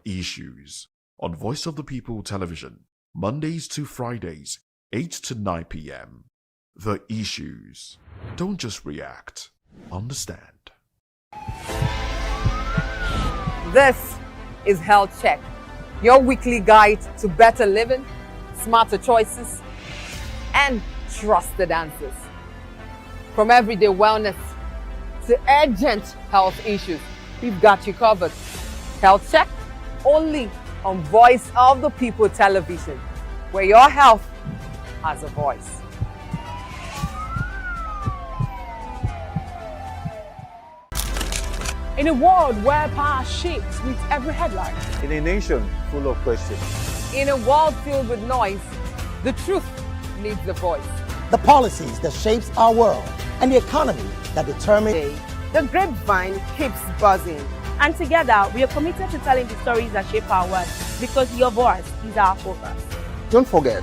Issues on Voice of the People Television, Mondays to Fridays, 8 to 9 p.m. The Issues. Don't just react, understand. This is Health Check, your weekly guide to better living, smarter choices, and trusted answers. From everyday wellness to urgent health issues, we've got you covered. Health Check, only on Voice of the People Television, where your health has a voice. In a world where power shakes with every headline. In a nation full of questions. In a world filled with noise, the truth needs a voice. The policies that shapes our world and the economy that determine. The grapevine keeps buzzing. And together, we are committed to telling the stories that shape our world, because your voice is our focus. Don't forget,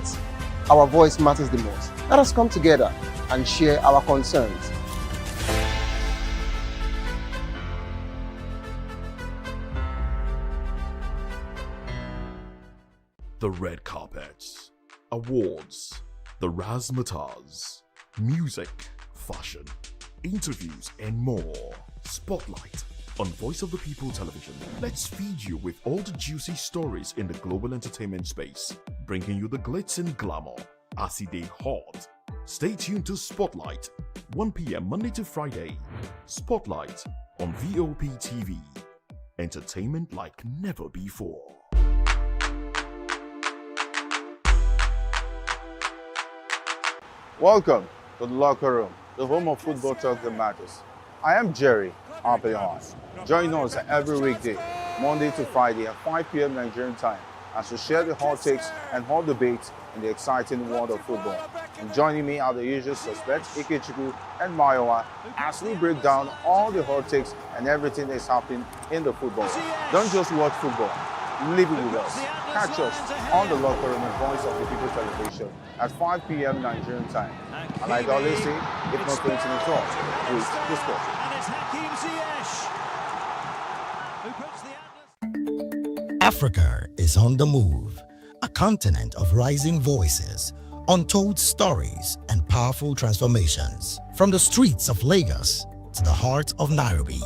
our voice matters the most. Let us come together and share our concerns. The red carpets, awards, the razzmatazz, music, fashion, interviews, and more. Spotlight on Voice of the People Television. Let's feed you with all the juicy stories in the global entertainment space, bringing you the glitz and glamour as it is hot. Stay tuned to Spotlight, 1 p.m. Monday to Friday. Spotlight on VOP TV. Entertainment like never before. Welcome to the locker room, the home of football talk that matters. I am Jerry Arpeon. Join us every weekday, Monday to Friday at 5 p.m. Nigerian time, as we share the hot takes and hot debates in the exciting world of football. And joining me are the usual suspects, Ikechukwu and Mayowa, as we break down all the hot takes and everything that's happening in the football. Don't just watch football, live it with us. Catch us on the locker room and Voice of the People Television at 5 p.m. Nigerian time. And like I always say, if not going to the talk, please discuss. Africa is on the move, a continent of rising voices, untold stories, and powerful transformations. From the streets of Lagos to the heart of Nairobi,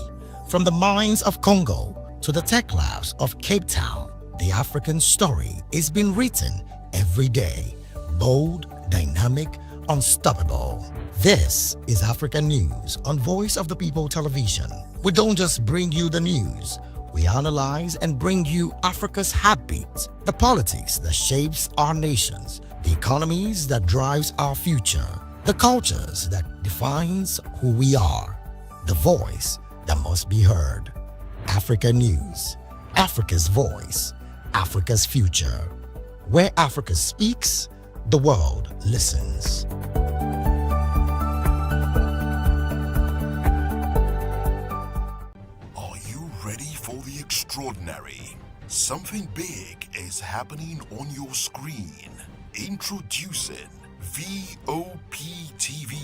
from the mines of Congo to the tech labs of Cape Town, the African story is being written every day. Bold, dynamic, unstoppable. This is African News on Voice of the People Television. We don't just bring you the news. We analyze and bring you Africa's heartbeat, the politics that shapes our nations, the economies that drives our future, the cultures that defines who we are, the voice that must be heard. Africa News, Africa's voice, Africa's future. Where Africa speaks, the world listens. Are you ready for the extraordinary? Something big is happening on your screen. Introducing VOP TV.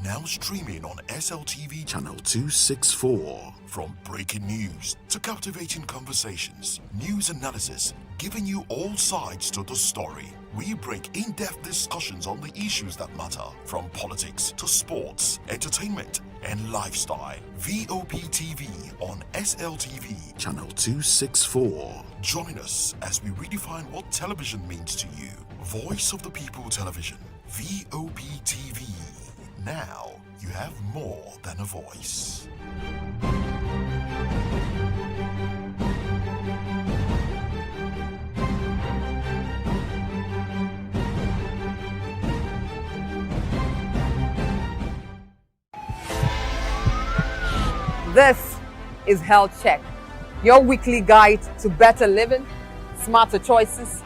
Now streaming on SLTV channel 264. From breaking news to captivating conversations, news analysis, giving you all sides to the story. We break in-depth discussions on the issues that matter, from politics to sports, entertainment, and lifestyle. VOP TV on SLTV channel 264. Join us as we redefine what television means to you. Voice of the People Television, VOP TV. Now you have more than a voice. This is Health Check, your weekly guide to better living, smarter choices,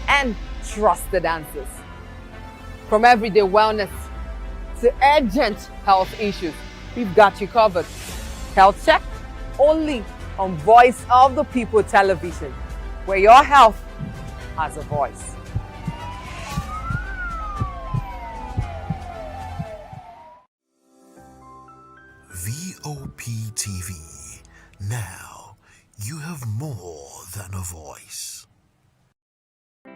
and trusted answers. From everyday wellness to urgent health issues, we've got you covered. Health Check, only on Voice of the People Television, where your health has a voice. VOP TV. Now You have more than a voice.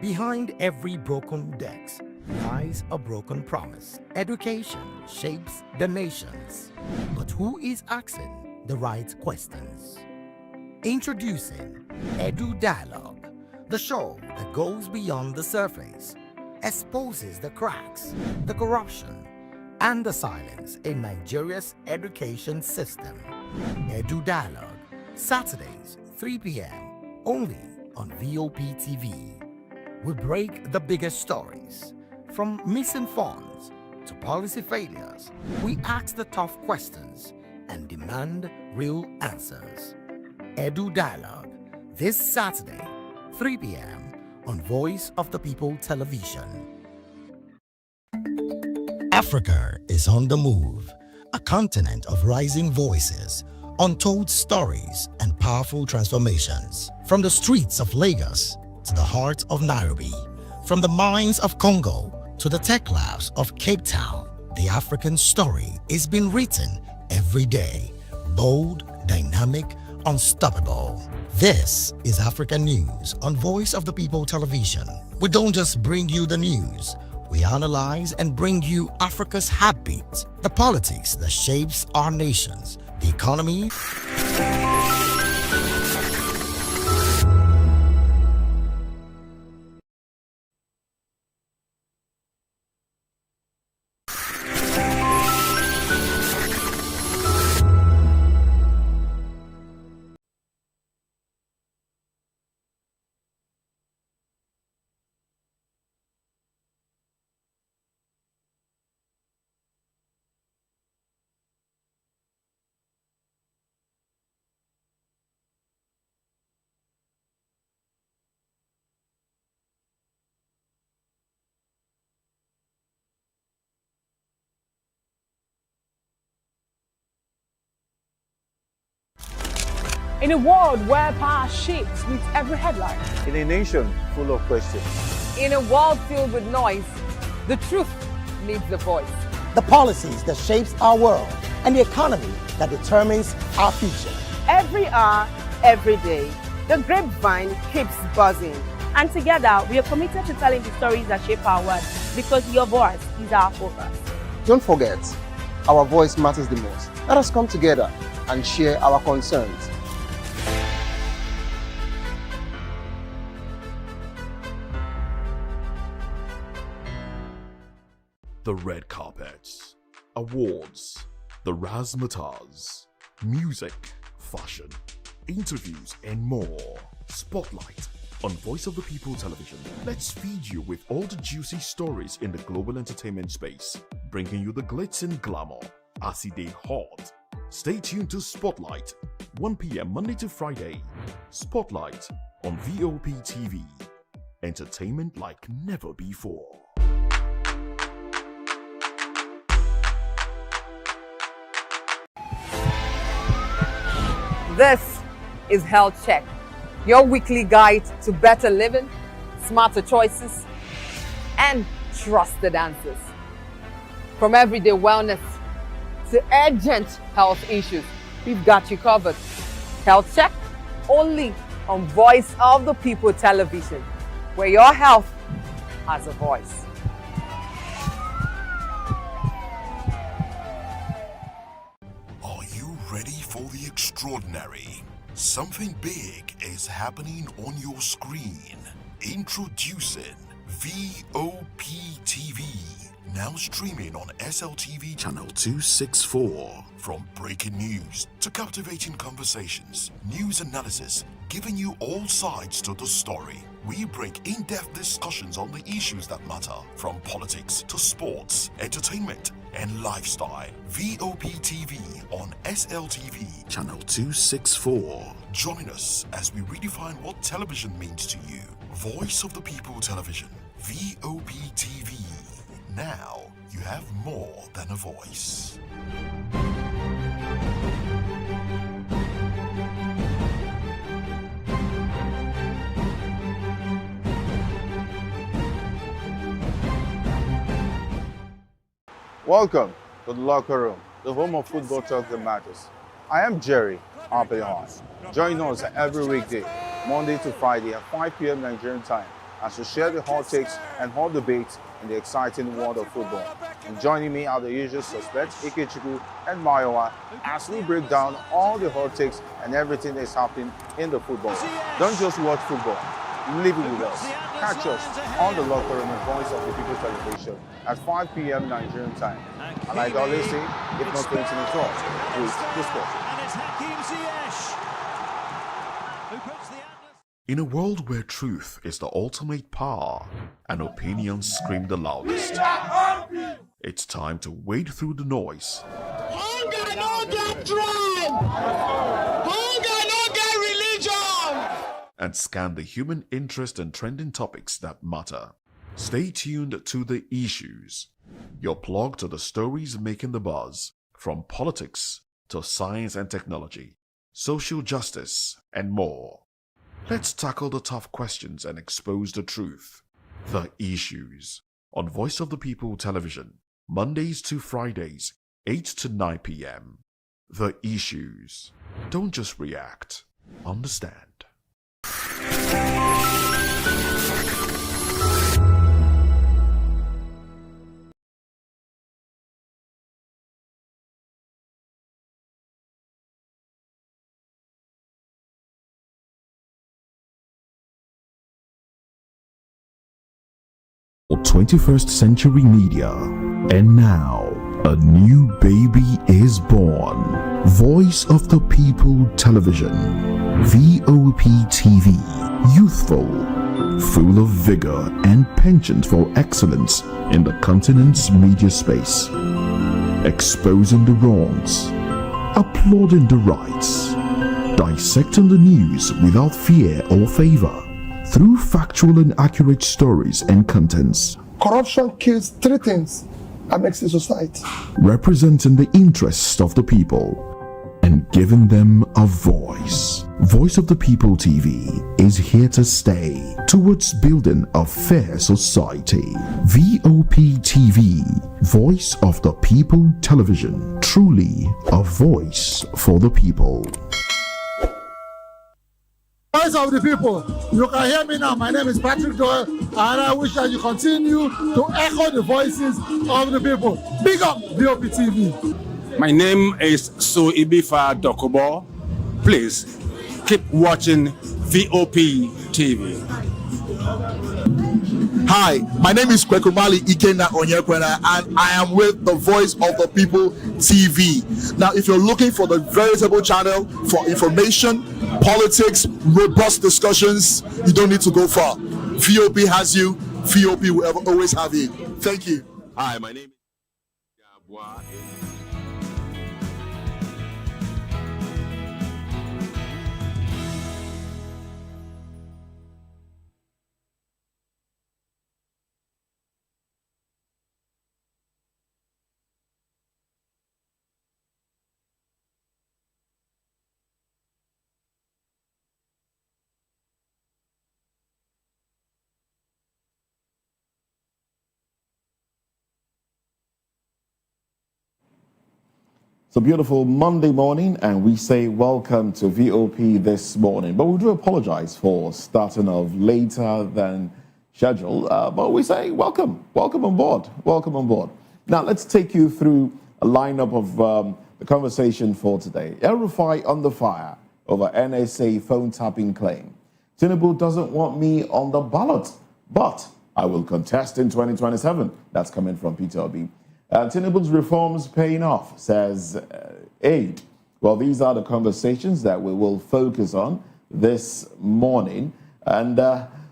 Behind every broken desk lies a broken promise. Education shapes the nations. But who is asking the right questions? Introducing Edu Dialogue, the show that goes beyond the surface, exposes the cracks, the corruption, and the silence in Nigeria's education system. Edu Dialogue, Saturdays, 3 p.m., only on VOP TV. We break the biggest stories, from missing funds to policy failures. We ask the tough questions and demand real answers. Edu Dialogue, this Saturday, 3 p.m. on Voice of the People Television. Africa is on the move, a continent of rising voices, untold stories, and powerful transformations. From the streets of Lagos to the heart of Nairobi, from the mines of Congo to the tech labs of Cape Town, the African story is being written every day. Bold, dynamic, unstoppable. This is African News on Voice of the People Television. We don't just bring you the news. We analyze and bring you Africa's heartbeat, the politics that shapes our nations, the economy. In a world where power shapes with every headline, In a nation full of questions, In a world filled with noise, the truth needs a voice. The policies that shapes our world and the economy that determines our future. Every hour, every day, the grapevine keeps buzzing. And together, we are committed to telling the stories that shape our world because your voice is our focus. Don't forget, our voice matters the most. Let us come together and share our concerns. The red carpets, awards, the razzmatazz, music, fashion, interviews, and more. Spotlight on Voice of the People Television. Let's feed you with all the juicy stories in the global entertainment space, bringing you the glitz and glamour as it is hot. Stay tuned to Spotlight, 1 p.m. Monday to Friday. Spotlight on VOP TV. Entertainment like never before. This is Health Check, your weekly guide to better living, smarter choices, and trusted answers. From everyday wellness to urgent health issues, we've got you covered. Health Check, only on Voice of the People Television, where your health has a voice. Are you ready for the extraordinary? Something big is happening on your screen. Introducing VOP TV. Now streaming on SLTV channel 264. From breaking news to captivating conversations, news analysis, giving you all sides to the story. We bring in-depth discussions on the issues that matter, from politics to sports, entertainment, and lifestyle. VOP TV on SLTV channel 264. Join us as we redefine what television means to you. Voice of the People Television, VOP TV. Now you have more than a voice. welcome to the locker room, the home of football talk that matters. I am Jerry, Apelon. Join us every weekday, Monday to Friday at 5 p.m. Nigerian time, as we share the hot takes and hot debates in the exciting world of football. And joining me are the usual suspects, Ikechukwu and Mayowa, as we break down all the hot takes and everything that's happening in the football. Don't just watch football, live it with us. Catch us on the Locker Room and Voice of the People television at 5 p.m. Nigerian time. And like I always say, if not playing to the talk, please discuss. In a world where truth is the ultimate power and opinions scream the loudest, it's time to wade through the noise. Hunger no get tribe! Hunger no get religion! And scan the human interest and trending topics that matter. Stay tuned to The Issues, your plug to the stories making the buzz, from politics to science and technology, social justice, and more. Let's tackle the tough questions and expose the truth. The Issues, on Voice of the People television, Mondays to Fridays, 8 to 9 p.m. The Issues. Don't just react, understand. For 21st century media, and now a new baby is born. Voice of the People Television, VOP TV, youthful, full of vigor and penchant for excellence in the continent's media space, exposing the wrongs, applauding the rights, dissecting the news without fear or favor, through factual and accurate stories and contents. Corruption kills three things that makes a society. Representing the interests of the people and giving them a voice. Voice of the People TV is here to stay towards building a fair society. VOP TV, Voice of the People Television, truly a voice for the people. Voice of the People, you can hear me now. My name is Patrick Doyle, and I wish that you continue to echo the voices of the people. Big up VOP TV. My name is Suibifa Dokubo. Please keep watching VOP TV. Hi, my name is Kwekumali Ikena Onyekwena, and I am with the Voice of the People TV. Now, if you're looking for the veritable channel for information, politics, robust discussions, you don't need to go far. VOP has you. VOP will always have you. Thank you. Hi, my name is Gabwa. It's a beautiful Monday morning, and we say welcome to VOP this morning. But we do apologize for starting off later than scheduled. But we say welcome on board, welcome on board. Now let's take you through a lineup of the conversation for today. El-Rufai under fire over NSA phone tapping claim. Tinubu doesn't want me on the ballot, but I will contest in 2027. That's coming from Peter Obi. Tinubu's reforms paying off, says aide. Well, these are the conversations that we will focus on this morning. And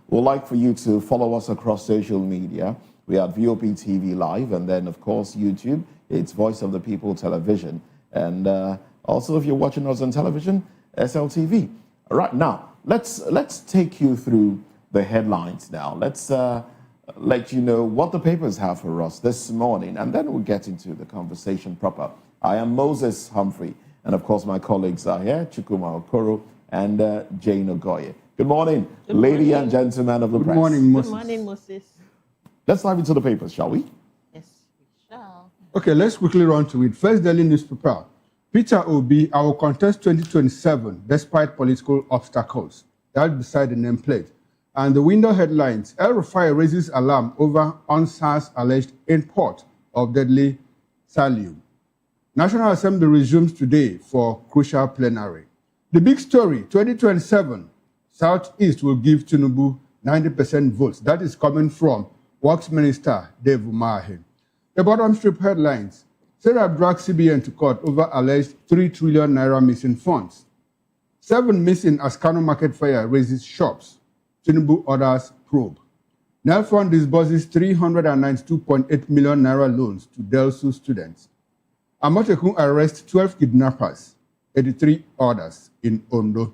we'd like for you to follow us across social media. We are VOP TV Live, and then, of course, YouTube. It's Voice of the People Television. And also, if you're watching us on television, SLTV. All right, now, let's take you through the headlines now. Let's let you know what the papers have for us this morning, and then we'll get into the conversation proper. I am Moses Humphrey, and of course my colleagues are here, Chukuma Okoro and Jane Ogoye. Good morning, lady and gentlemen of the press. Good morning, Moses. Good morning, Moses. Let's dive into the papers, shall we? Yes, we shall. Okay, let's quickly run to it. First daily newspaper, Peter Obi, I will contest 2027 despite political obstacles. That's beside the nameplate. And the window headlines, El-Rufai raises alarm over UNSA's alleged import of deadly thallium. National Assembly resumes today for crucial plenary. The big story, 2027, Southeast will give Tinubu 90% votes. That is coming from Works Minister Dave Umahi. The bottom strip headlines, Sarah drags CBN to court over alleged 3 trillion naira missing funds. 7 missing as Kano market fire raises shops. Tinubu orders probe. Nelfund disburses 392.8 million naira loans to Delsu students. Amotekun arrests 12 kidnappers, 83 others in Ondo.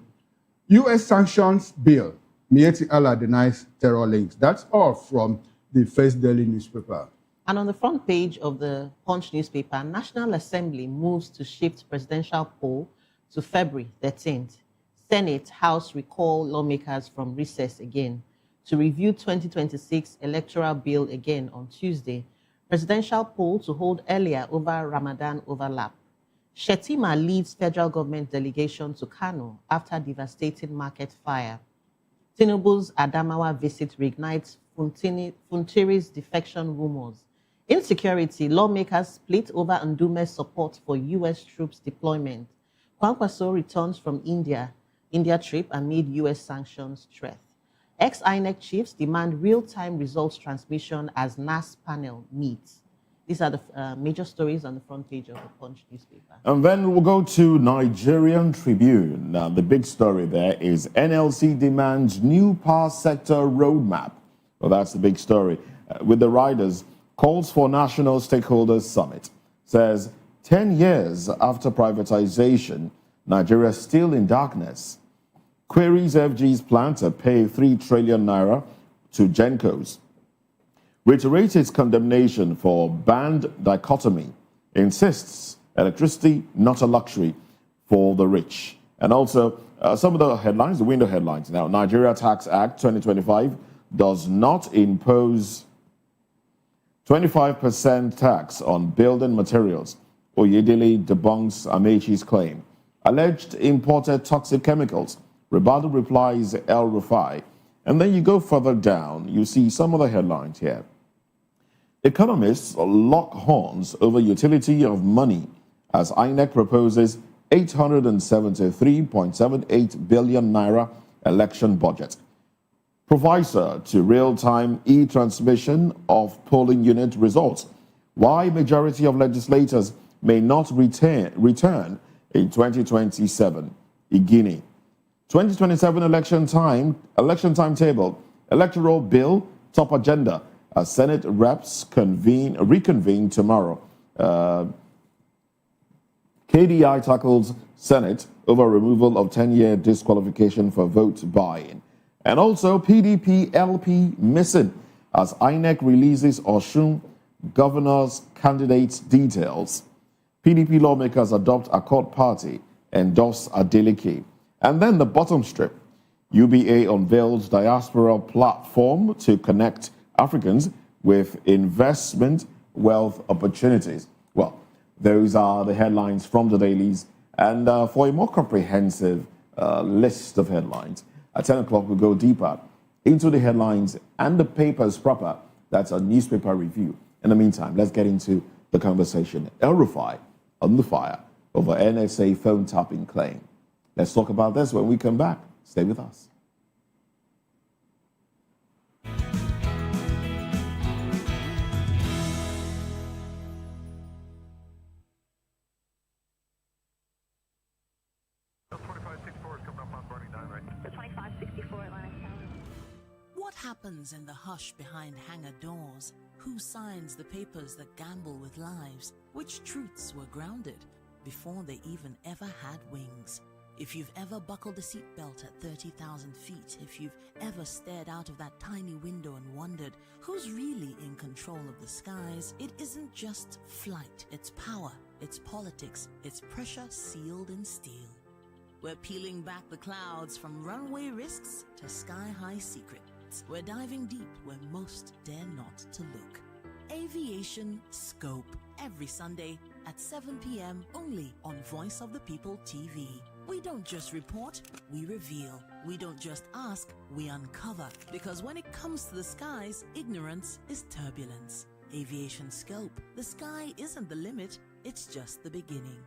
U.S. sanctions bill. Mieti Allah denies terror links. That's all from the First Daily newspaper. And on the front page of the Punch newspaper, National Assembly moves to shift presidential poll to February 13th. Senate, House recall lawmakers from recess again to review 2026 electoral bill again on Tuesday. Presidential poll to hold earlier over Ramadan overlap. Shetima leads federal government delegation to Kano after devastating market fire. Tinubu's Adamawa visit reignites Funtiri's defection rumors. Insecurity, lawmakers split over Ndume's support for U.S. troops deployment. Kwankwaso returns from India trip amid U.S. sanctions threat. Ex-INEC chiefs demand real-time results transmission as NAS panel meets. These are the major stories on the front page of the Punch newspaper. And then we'll go to Nigerian Tribune. Now, the big story there is NLC demands new power sector roadmap. Well, that's the big story. With the riders, calls for national stakeholders summit. Says 10 years after privatization, Nigeria still in darkness. Queries FG's plan to pay 3 trillion naira to Gencos. Reiterates its condemnation for band dichotomy. Insists electricity not a luxury for the rich. And also some of the headlines, the window headlines. Now, Nigeria Tax Act 2025 does not impose 25% tax on building materials. Oyedele debunks Amechi's claim. Alleged imported toxic chemicals. Rebado replies El-Rufai. And then you go further down, you see some of the headlines here. Economists lock horns over utility of money as INEC proposes 873.78 billion naira election budget. Provisor to real-time e-transmission of polling unit results. Why majority of legislators may not return in 2027. Guinea. 2027 election timetable. Electoral bill top agenda. Senate reps reconvene tomorrow. KDI tackles Senate over removal of 10-year disqualification for vote buying. And also PDP LP missing as INEC releases Osun governor's candidates' details. PDP lawmakers adopt Accord Party, endorse Adeleke. And then the bottom strip. UBA unveils diaspora platform to connect Africans with investment wealth opportunities. Well, those are the headlines from the dailies. And for a more comprehensive list of headlines, at 10 o'clock we'll go deeper into the headlines and the papers proper. That's a newspaper review. In the meantime, let's get into the conversation. El-Rufai on the fire over NSA phone tapping claim. Let's talk about this when we come back. Stay with us. What happens in the hush behind hangar doors? Who signs the papers that gamble with lives? Which truths were grounded before they even ever had wings? If you've ever buckled a seatbelt at 30,000 feet, if you've ever stared out of that tiny window and wondered who's really in control of the skies, it isn't just flight, it's power, it's politics, it's pressure sealed in steel. We're peeling back the clouds from runway risks to sky-high secrets. We're diving deep where most dare not to look. Aviation Scope, every Sunday at at 7 p.m. only on Voice of the People TV. We don't just report, we reveal. We don't just ask, we uncover. Because when it comes to the skies, ignorance is turbulence. Aviation scope, the sky isn't the limit, it's just the beginning.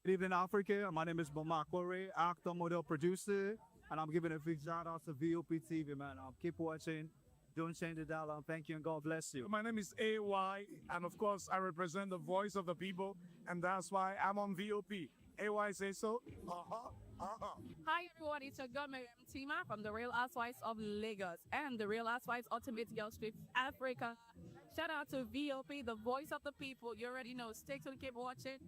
Good evening, Africa. My name is Bamakore, actor, model, producer, and I'm giving a big shout out to VOP TV, man. Keep watching. Don't change the dial. Thank you and God bless you. My name is AY, and of course, I represent the voice of the people, and that's why I'm on VOP. AY say so. Hi everyone, it's your girl Miriam Tima from the Real Housewives of Lagos and the Real Housewives Ultimate Girl Trip Africa. Shout out to VOP, the voice of the people. You already know. Stay tuned, keep watching.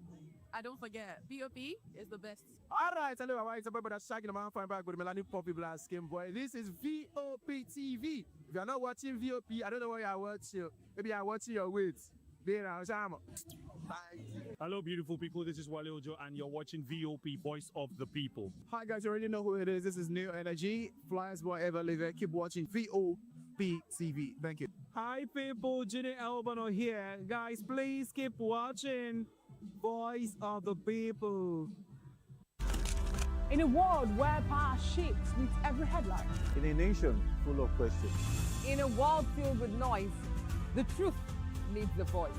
And don't forget, VOP is the best. All right, hello, all right, it's about shagging the man fine back with Melanie Poppy Black Skin Boy. This is VOP TV. If you're not watching VOP, I don't know why you're watching. Maybe you're watching your weight. Hello, beautiful people. This is Wale Ojo, and you're watching VOP, Voice of the People. Hi, guys. You already know who it is. This is New Energy. Flyers, whatever, live it. Keep watching VOP TV. Thank you. Hi, people. Jenny Albano here. Guys, please keep watching Voice of the People. In a world where power shapes with every headline. In a nation full of questions. In a world filled with noise, the truth needs a voice.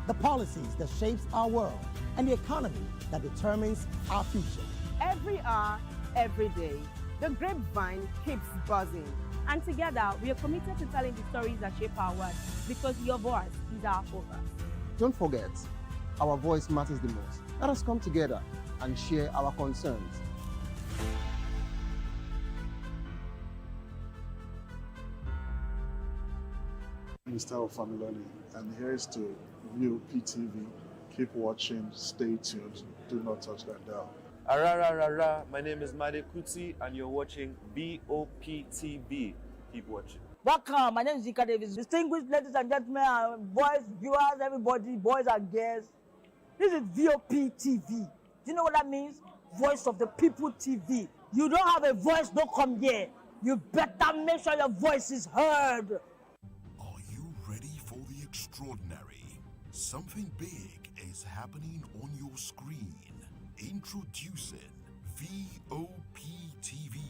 The policies that shapes our world and the economy that determines our future. Every hour, every day, the grapevine keeps buzzing. And together, we are committed to telling the stories that shape our world because your voice is our focus. Don't forget, our voice matters the most. Let us come together and share our concerns. Mr. Ofamiloni, and here's to VOP TV. Keep watching, stay tuned, do not touch that dial. Arara, my name is Made Kuti, and you're watching VOP TV. Keep watching. Welcome, my name is Zika Davis. Distinguished ladies and gentlemen, boys, viewers, everybody, boys and girls. This is VOP TV. Do you know what that means? Voice of the People TV. You don't have a voice, don't come here. You better make sure your voice is heard. Ready for the extraordinary? Something big is happening on your screen. Introducing VOP TV.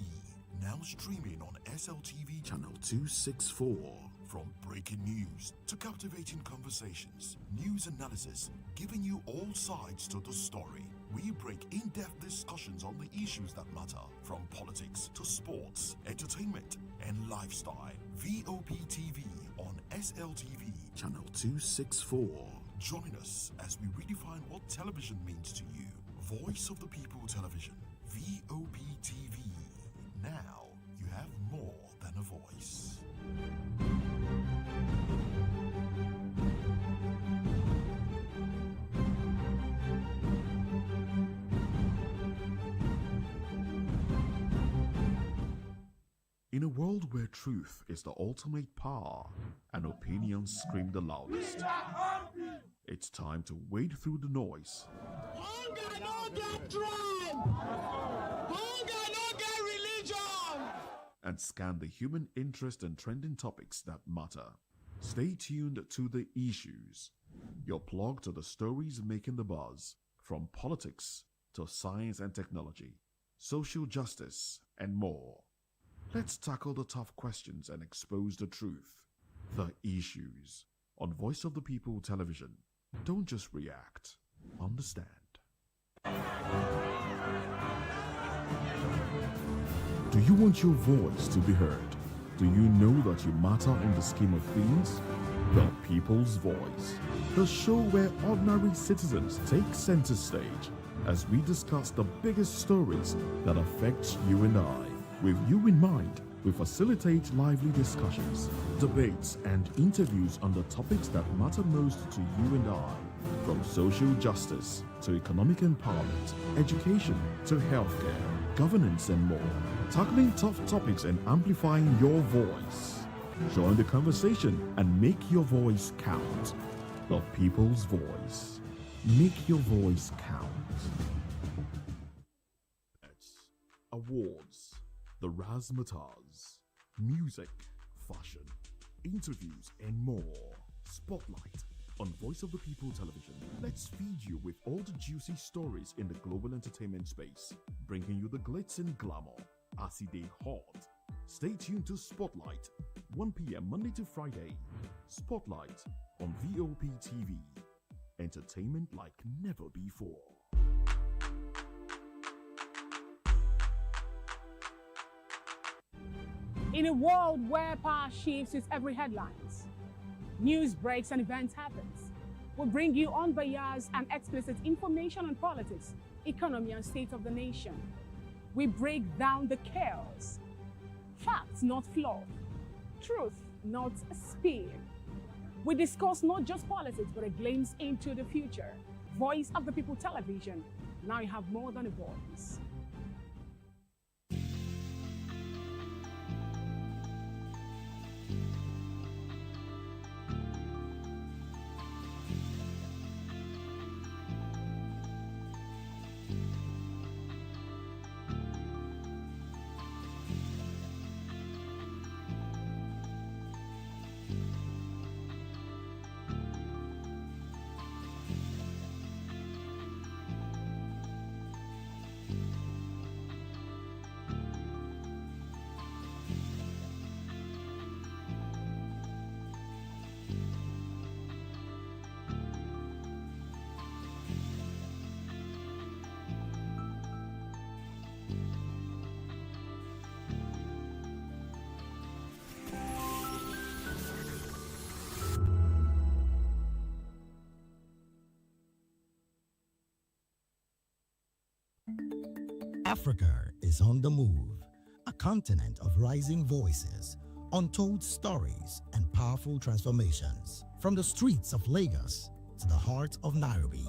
Now streaming on SLTV channel 264. From breaking news to captivating conversations, news analysis, giving you all sides to the story. We break in-depth discussions on the issues that matter, from politics to sports, entertainment, and lifestyle. VOP TV on SLTV channel 264. Join us as we redefine what television means to you. Voice of the People Television, VOP TV. Now you have more than a voice. In a world where truth is the ultimate power and opinions scream the loudest, it's time to wade through the noise. Hunger no get tribe. Hunger no get religion. And scan the human interest and trending topics that matter. Stay tuned to The Issues, your plug to the stories making the buzz, from politics to science and technology, social justice, and more. Let's tackle the tough questions and expose the truth. The Issues on Voice of the People Television. Don't just react, understand. Do you want your voice to be heard? Do you know that you matter in the scheme of things? The People's Voice, the show where ordinary citizens take center stage as we discuss the biggest stories that affect you and I. With you in mind, we facilitate lively discussions, debates, and interviews on the topics that matter most to you and I. From social justice to economic empowerment, education to healthcare, governance, and more. Tackling tough topics and amplifying your voice. Join the conversation and make your voice count. The People's Voice. Make your voice count. Awards, the razzmatazz, music, fashion, interviews, and more. Spotlight, On Voice of the People Television, let's feed you with all the juicy stories in the global entertainment space, bringing you the glitz and glamour as they hot. Stay tuned to Spotlight, 1 p.m. Monday to Friday. Spotlight on VOP TV. Entertainment like never before. In a world where power shifts with every headlines, news breaks and events happens, we bring you unbiased and explicit information on politics, economy, and state of the nation. We break down the chaos. Facts, not fluff. Truth, not spin. We discuss not just politics, but a glimpse into the future. Voice of the People Television. Now you have more than a voice. Africa is on the move, a continent of rising voices, untold stories, and powerful transformations. From the streets of Lagos to the heart of Nairobi,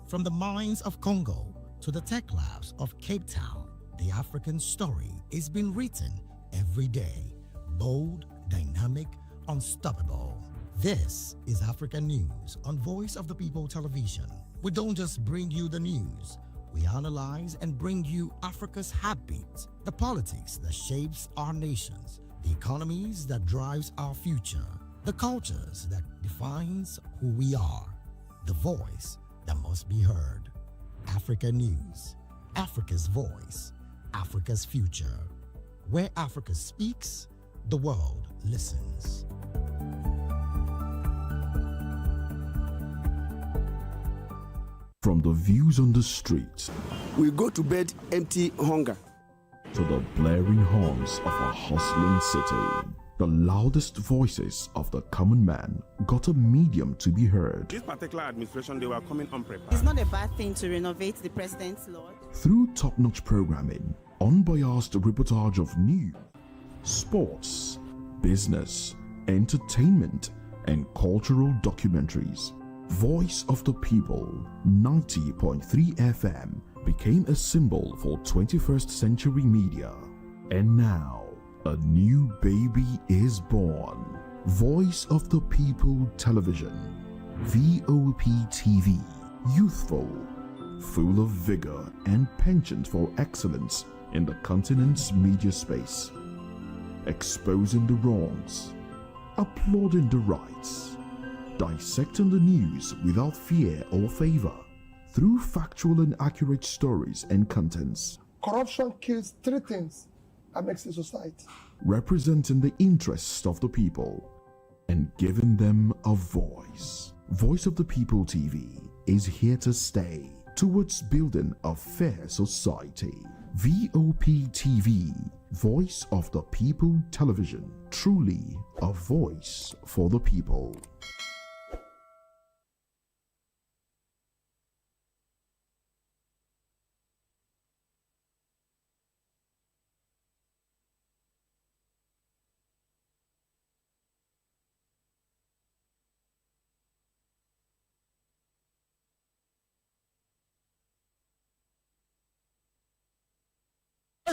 from the mines of Congo to the tech labs of Cape Town, the African story is being written every day. Bold, dynamic, unstoppable. This is African News on Voice of the People Television. We don't just bring you the news. We analyze and bring you Africa's heartbeat, the politics that shapes our nations, the economies that drives our future, the cultures that defines who we are, the voice that must be heard. Africa News, Africa's voice, Africa's future. Where Africa speaks, the world listens. From the views on the streets, we go to bed empty hunger, to the blaring horns of a hustling city, the loudest voices of the common man got a medium to be heard. This particular administration, they were coming unprepared. It's not a bad thing to renovate the president's lodge. Through top-notch programming, unbiased reportage of news, sports, business, entertainment, and cultural documentaries, Voice of the People 90.3 FM became a symbol for 21st century media. And now, a new baby is born. Voice of the People Television, VOP TV, youthful, full of vigor and penchant for excellence in the continent's media space, exposing the wrongs, applauding the rights, dissecting the news without fear or favor, through factual and accurate stories and contents. Corruption kills three things that makes a society. Representing the interests of the people and giving them a voice. Voice of the People TV is here to stay towards building a fair society. VOP TV, Voice of the People Television, truly a voice for the people.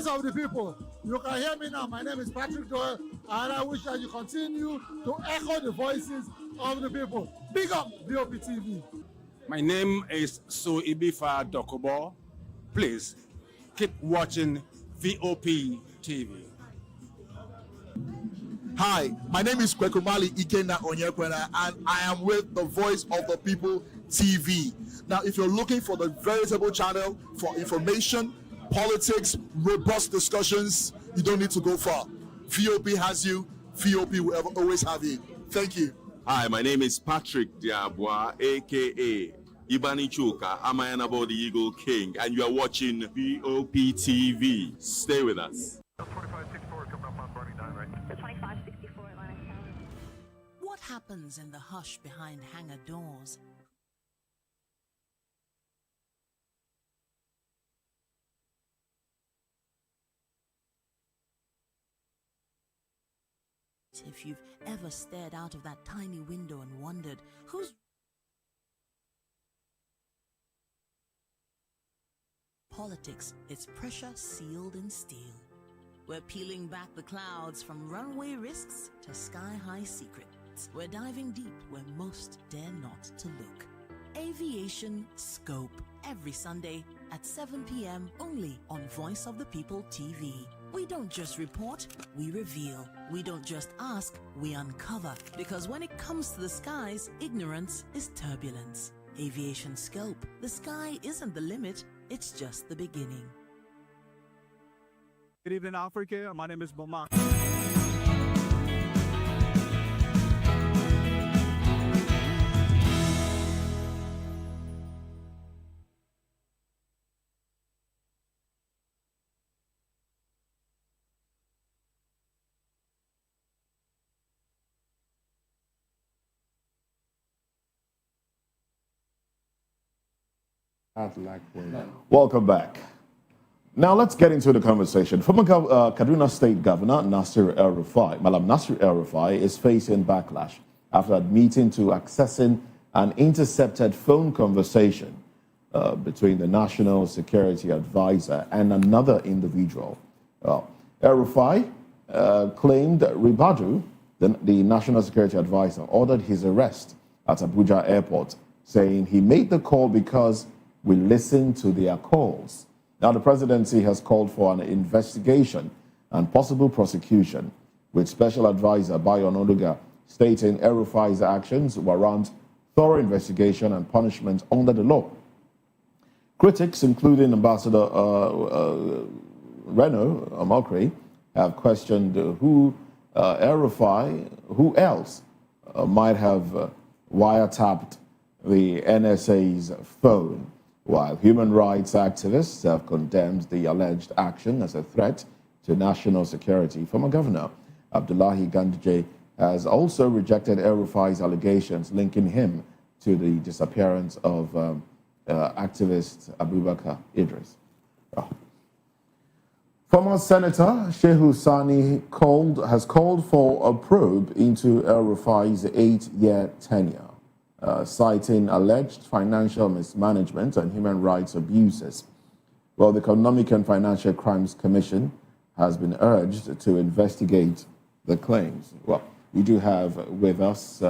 Of the people, you can hear me now. My name is Patrick Doyle, and I wish that you continue to echo the voices of the people. Big up VOP TV. My name is So Ibifa Dokobo. Please keep watching VOP TV. Hi, my name is Kwekumali Ikena Onyekwena, and I am with the Voice of the People TV. Now, if you're looking for the veritable channel for information, politics, robust discussions, you don't need to go far. VOP has you. VOP will always have you. Thank you. Hi, my name is Patrick Diabwa, aka Ibani Chuka, Amayanabo the Eagle King, and you are watching VOP TV. Stay with us. What happens in the hush behind hangar doors? If you've ever stared out of that tiny window and wondered, who's politics, it's pressure sealed in steel. We're peeling back the clouds from runway risks to sky-high secrets. We're diving deep where most dare not to look. Aviation Scope, every Sunday at 7 p.m. only on Voice of the People TV. We don't just report, we reveal. We don't just ask, we uncover. Because when it comes to the skies, ignorance is turbulence. Aviation Scope, the sky isn't the limit, it's just the beginning. Good evening, Africa. My name is Bamak. Welcome back. Now let's get into the conversation. Former Kaduna State Governor Nasir El-Rufai, Malam Nasir El-Rufai, is facing backlash after admitting to accessing an intercepted phone conversation between the National Security Advisor and another individual. El-Rufai claimed Ribadu, the National Security Advisor, ordered his arrest at Abuja Airport, saying he made the call because we listened to their calls. Now, the presidency has called for an investigation and possible prosecution, with Special Advisor Bayo Ononuga stating El-Rufai's actions warrant thorough investigation and punishment under the law. Critics, including Ambassador Reno Omokri, have questioned who El-Rufai, who else might have wiretapped the NSA's phone, while human rights activists have condemned the alleged action as a threat to national security. Former Governor Abdullahi Ganduje has also rejected El-Rufai's allegations linking him to the disappearance of activist Abubakar Idris. Former Senator Shehu Sani has called for a probe into El-Rufai's 8-year tenure, citing alleged financial mismanagement and human rights abuses. Well, the Economic and Financial Crimes Commission has been urged to investigate the claims. Well, we do have with us,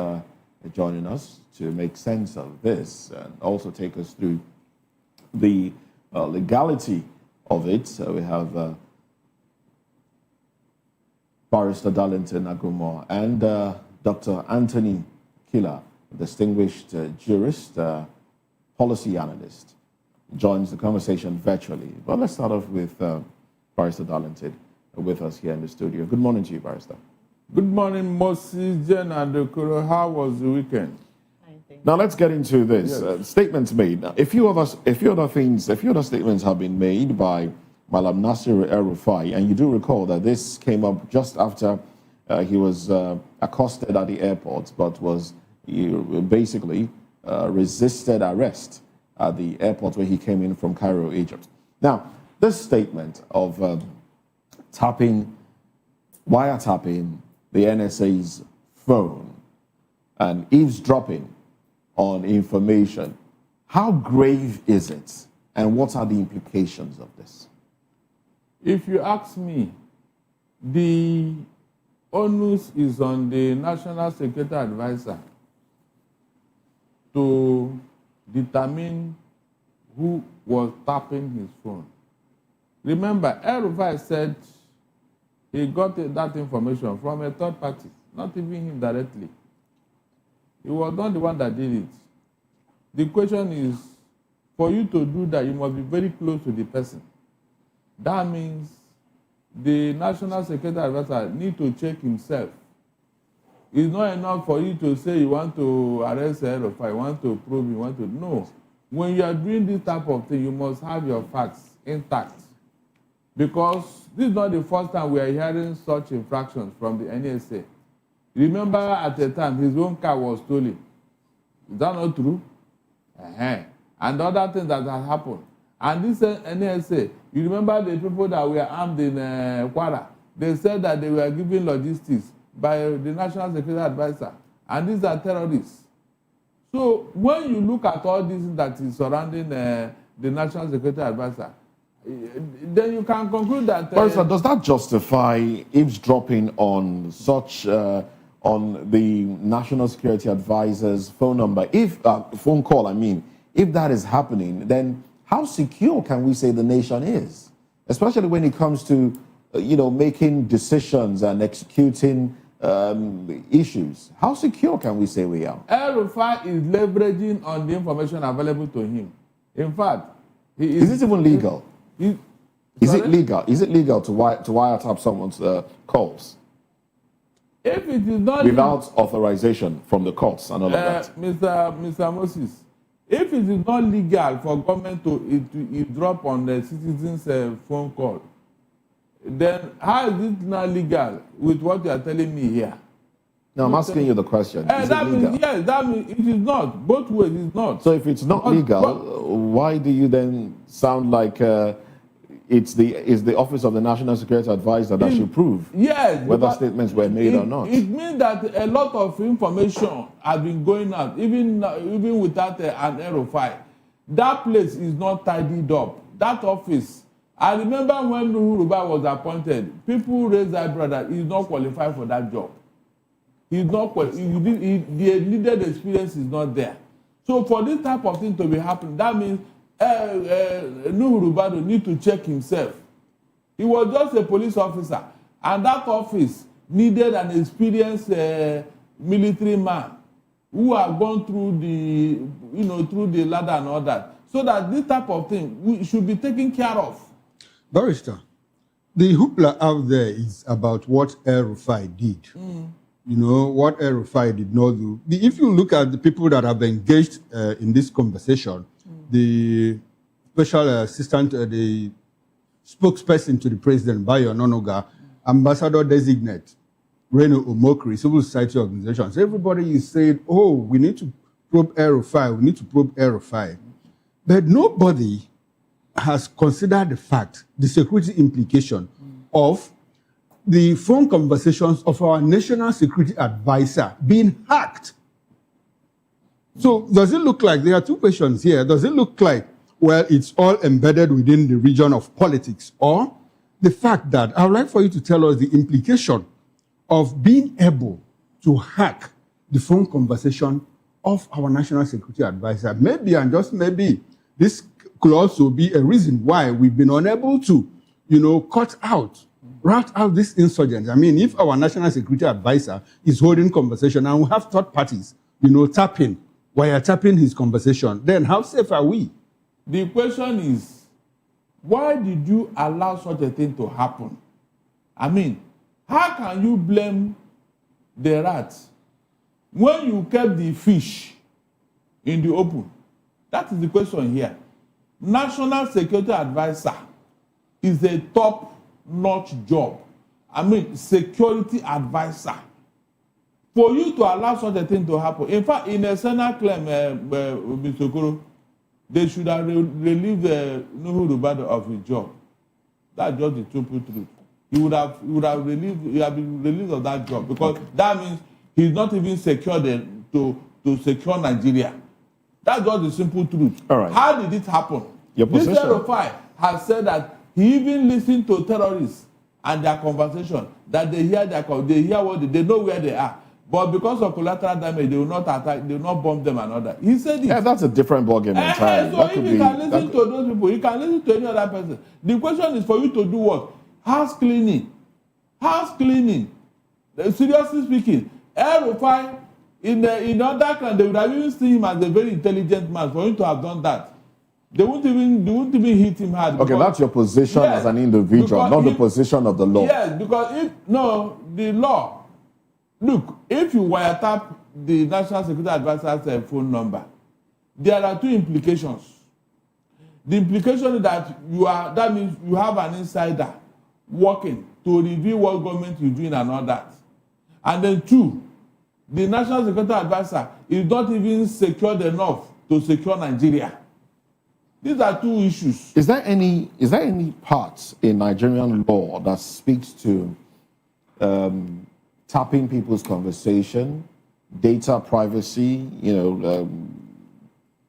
joining us to make sense of this and also take us through the legality of it. So we have Barrister Darlington Agumo and Dr. Anthony Killer, distinguished jurist, policy analyst, joins the conversation virtually. But let's start off with Barrister Darlington with us here in the studio. Good morning to you, Barrister. Good morning, Moses, Jen, and Okoro. How was the weekend? Now let's get into this. Yes. Statements made. Now, a few other statements have been made by Malam Nasir El-Rufai, and you do recall that this came up just after he was accosted at the airport, but was basically resisted arrest at the airport where he came in from Cairo, Egypt. Now, this statement of wiretapping the NSA's phone and eavesdropping on information, how grave is it, and what are the implications of this? If you ask me, the onus is on the National Security Advisor to determine who was tapping his phone. Remember, El-Rufai said he got that information from a third party, not even him directly. He was not the one that did it. The question is, for you to do that, you must be very close to the person. That means the National Security Advisor need to check himself. It's not enough for you to say you want to arrest El-Rufai, you want to probe, you want to... No. When you are doing this type of thing, you must have your facts intact. Because this is not the first time we are hearing such infractions from the NSA. Remember at the time, his own car was stolen. Is that not true? And other things that have happened. And this NSA, you remember the people that were armed in Kwara? They said that they were given logistics by the National Security Advisor. And these are terrorists. So when you look at all this that is surrounding the National Security Advisor, then you can conclude that... Barrister, does that justify eavesdropping on such... on the National Security Advisor's phone number, phone call, I mean, if that is happening, then how secure can we say the nation is? Especially when it comes to, making decisions and executing issues. How secure can we say we are? El-Rufai is leveraging on the information available to him. In fact, is it even legal? Is it legal? Is it legal to wiretap someone's calls? If it is not without authorization from the courts and all of that. Mr. Moses, if it is not legal for government to drop on the citizen's phone call, then how is it not legal with what you are telling me here? No, I'm asking you the question. Is it legal? Yes, that means it is not. Both ways it's not. So if it's not legal, why do you then sound like it's the Office of the National Security Advisor that should prove whether statements were made or not? It means that a lot of information has been going out, even without an El-Rufai. That place is not tidied up. That office. I remember when Nuhu was appointed, people raised their brother. He's not qualified for that job. He's not qualified. The needed experience is not there. So for this type of thing to be happening, that means Nuhu Rubadu need to check himself. He was just a police officer, and that office needed an experienced military man who have gone through the ladder and all that, so that this type of thing should be taken care of. Barrister, the hoopla out there is about what El-Rufai did. You know, what El-Rufai did not do. If you look at the people that have engaged in this conversation, the special assistant, the spokesperson to the president, Bayo Nonoga, ambassador designate, Reno Omokri, civil society organizations, everybody is saying, oh, we need to probe El-Rufai, we need to probe El-Rufai. But nobody has considered the fact, the security implication of the phone conversations of our national security advisor being hacked. So does it look like, there are two questions here, does it look like, well, it's all embedded within the region of politics, or the fact that, I would like for you to tell us the implication of being able to hack the phone conversation of our national security advisor? Maybe, and just maybe, this could also be a reason why we've been unable to, root out these insurgents. I mean, if our national security advisor is holding conversation and we have third parties, wiretapping his conversation, then how safe are we? The question is, why did you allow such a thing to happen? I mean, how can you blame the rats when you kept the fish in the open? That is the question here. National Security Advisor is a top-notch job. I mean, security advisor. For you to allow such a thing to happen, in fact, in a Senate claim, Mr. Okoro, they should have relieved Nuhu Rubadu of his job. That's just the simple truth. He would have been relieved of that job, because that means he's not even secured to secure Nigeria. That's just the simple truth. All right. How did it happen? Your position. This El-Rufai has said that he even listened to terrorists and their conversation, that they hear they know where they are. But because of collateral damage, they will not attack, they will not bomb them and all that. He said it. Yeah, that's a different ballgame entirely. So if you can listen to those people, you can listen to any other person. The question is for you to do what? House cleaning. House cleaning. Seriously speaking, El-Rufai, in other countries, they would have even seen him as a very intelligent man for him to have done that. They wouldn't even hit him hard. Okay, that's your position as an individual, not the position of the law. Yes, because the law. Look, if you wiretap the National Security Advisor's phone number, there are two implications. The implication is that means you have an insider working to reveal what government is doing and all that. And then two, the National Security Advisor is not even secured enough to secure Nigeria. These are two issues. Is there any part in Nigerian law that speaks to tapping people's conversation, data privacy,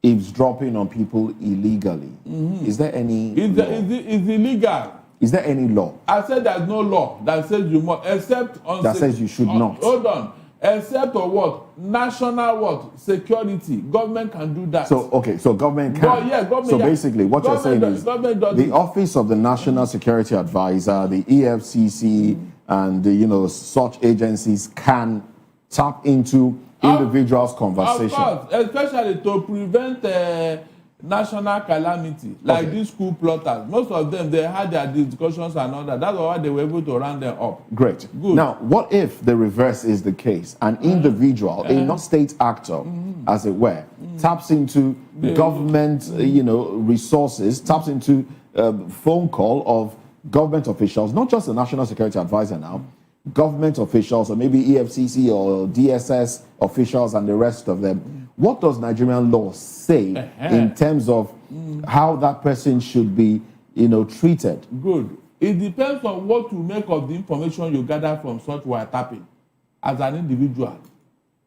eavesdropping on people illegally? Mm-hmm. Is there any It's illegal. Is there any law? I said there's no law that says you must, except on... That says you should not. Hold on. Except on what? National what? Security. Government can do that. So government can. Government. So basically, what you're saying is the Office of the National Security Advisor, the EFCC, and such agencies can tap into individuals' conversation. Of course, especially to prevent national calamity, like these school plotters. Most of them, they had their discussions and all that. That's why they were able to round them up. Great. Good. Now, what if the reverse is the case? An individual, a not-state actor, as it were, taps into government, resources, taps into phone call of government officials, not just the National Security Advisor now, government officials, or maybe EFCC or DSS officials and the rest of them. What does Nigerian law say in terms of how that person should be, treated? Good. It depends on what you make of the information you gather from such wiretapping as an individual.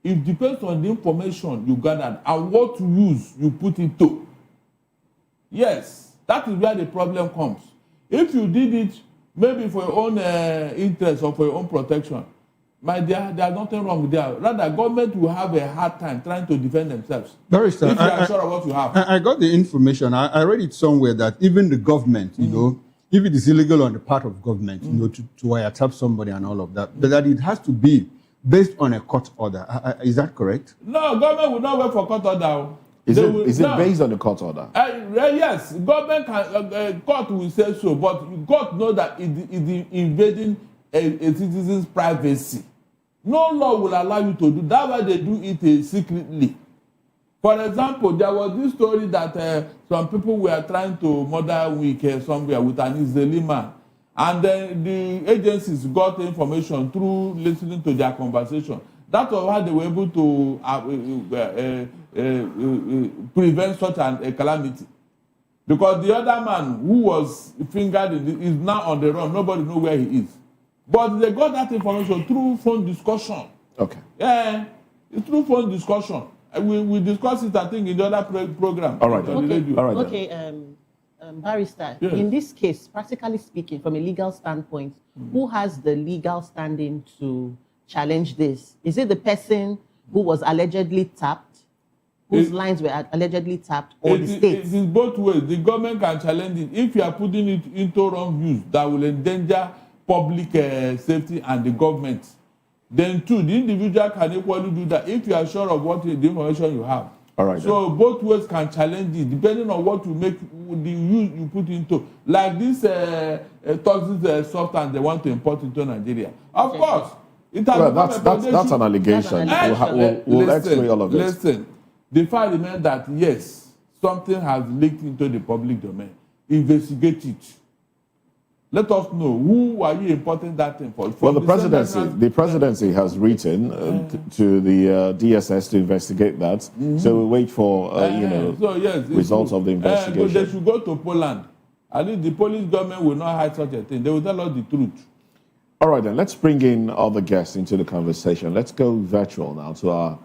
It depends on the information you gathered and what use you put into. Yes, that is where the problem comes. If you did it maybe for your own interest or for your own protection, my dear, there's nothing wrong there. Rather, government will have a hard time trying to defend themselves. Barrister, if you are sure of what you have. I got the information. I read it somewhere that even the government, if it is illegal on the part of government, to wiretap somebody and all of that, but that it has to be based on a court order. Is that correct? No, government will not wait for court order. Is it based on the court order? Yes, government can. Court will say so, but court know that it is invading a citizen's privacy. No law will allow you to do that. That's why they do it secretly. For example, there was this story that some people were trying to murder Wike somewhere with an Israeli man. And then the agencies got information through listening to their conversation. That was how they were able to prevent such a calamity. Because the other man who was fingered is now on the run. Nobody knows where he is. But they got that information through phone discussion. Okay. Yeah, it's through phone discussion. We discussed it, I think, in the other program. All right. Okay. Barrister, yes. In this case, practically speaking, from a legal standpoint, who has the legal standing to challenge this? Is it the person who was allegedly tapped, whose lines were allegedly tapped, or the state? It is both ways. The government can challenge it. If you are putting it into wrong use, that will endanger public safety and the government. Then too, the individual can equally do that if you are sure of what the information you have. All right. So both ways can challenge it, depending on what you make, the use you put into. Like this toxic substance they want to import into Nigeria. Of course. It has that's an allegation. We'll X-ray all of this. Listen, the fact remains that yes, something has leaked into the public domain. Investigate it. Let us know who are you importing that thing for. Well, the presidency has written to the DSS to investigate that. So we'll wait for results of the investigation. They should go to Poland. At least the Polish government will not hide such a thing. They will tell us the truth. All right, then let's bring in other guests into the conversation. Let's go virtual now to our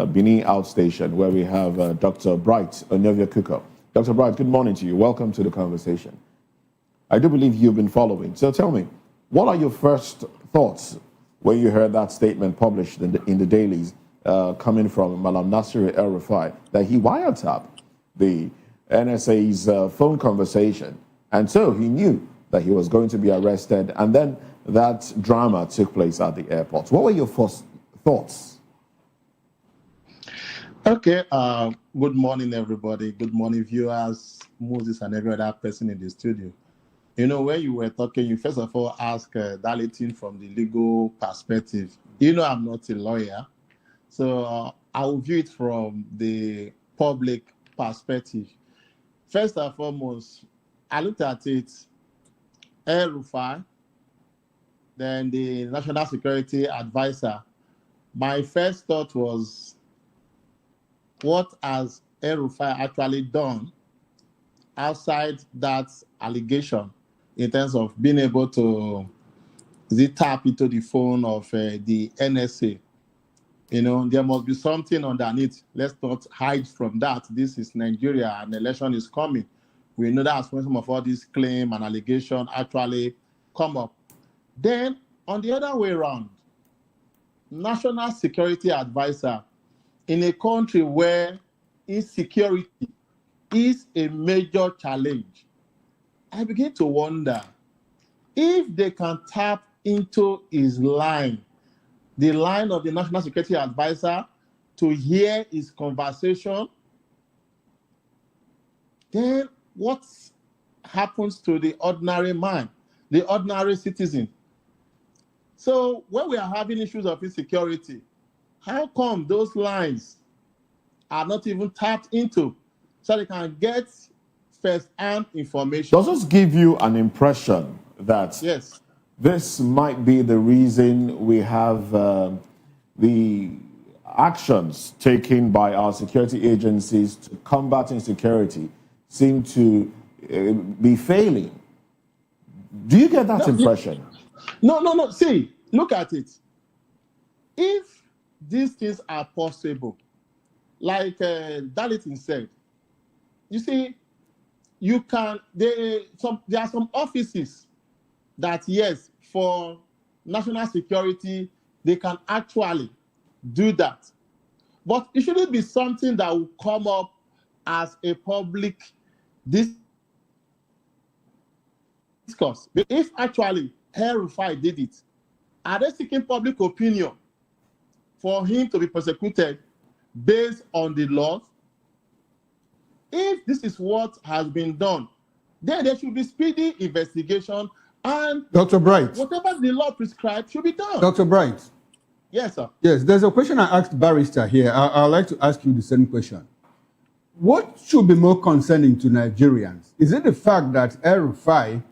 Benin outstation where we have Dr. Bright Onyevia Kuko. Dr. Bright, good morning to you. Welcome to the conversation. I do believe you've been following. So tell me, what are your first thoughts when you heard that statement published in the dailies coming from Malam Nasir El-Rufai that he wiretapped the NSA's phone conversation? And so he knew that he was going to be arrested, and then that drama took place at the airport. What were your first thoughts? Okay, good morning, everybody. Good morning, viewers, Moses, and every other person in the studio. You know, when you were talking, you first of all asked Darlington from the legal perspective. You know, I'm not a lawyer, so I will view it from the public perspective. First and foremost, I looked at it, El-Rufai, then the National Security Advisor. My first thought was, what has El-Rufai actually done outside that allegation in terms of being able to tap into the phone of the NSA? You know, there must be something underneath. Let's not hide from that. This is Nigeria, and election is coming. We know that's when some of all these claims and allegations actually come up. Then, on the other way around, National Security Advisor in a country where insecurity is a major challenge, I begin to wonder if they can tap into his line, the line of the National Security Advisor, to hear his conversation, then what happens to the ordinary man, the ordinary citizen? So when we are having issues of insecurity, how come those lines are not even tapped into so they can get first-hand information? Does this give you an impression that yes, this might be the reason we have the actions taken by our security agencies to combat insecurity seem to be failing? Do you get that impression? No. See, look at it. If these things are possible, like Darlington said, you see, you can, there are some offices that, yes, for national security, they can actually do that. But it shouldn't be something that will come up as a public discourse. But if actually El-Rufai did it, are they seeking public opinion for him to be persecuted based on the laws? If this is what has been done, then there should be speedy investigation, and Dr. Bright, whatever the law prescribes should be done. Dr. Bright. Yes, sir. Yes, there's a question I asked Barrister here. I'd like to ask you the same question. What should be more concerning to Nigerians? Is it the fact that El-Rufai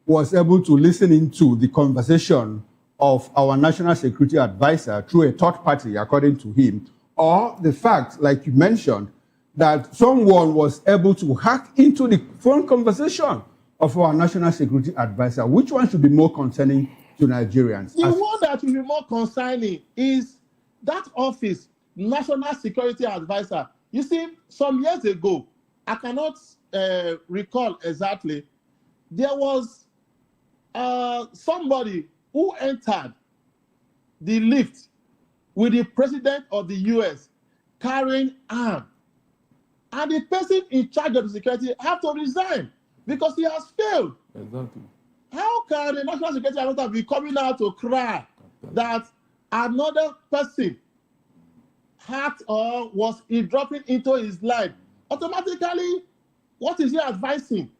was able to listen into the conversation of our National Security Advisor through a third party, according to him, or the fact, like you mentioned, that someone was able to hack into the phone conversation of our National Security Advisor? Which one should be more concerning to Nigerians? The one that will be more concerning is that office, National Security Advisor. You see, some years ago, I cannot recall exactly, there was somebody who entered the lift with the president of the US carrying arms. And the person in charge of the security have to resign because he has failed. Exactly. How can the National Security Advisor be coming out to cry that another person hacked or was dropping into his life? Automatically, what is he advising?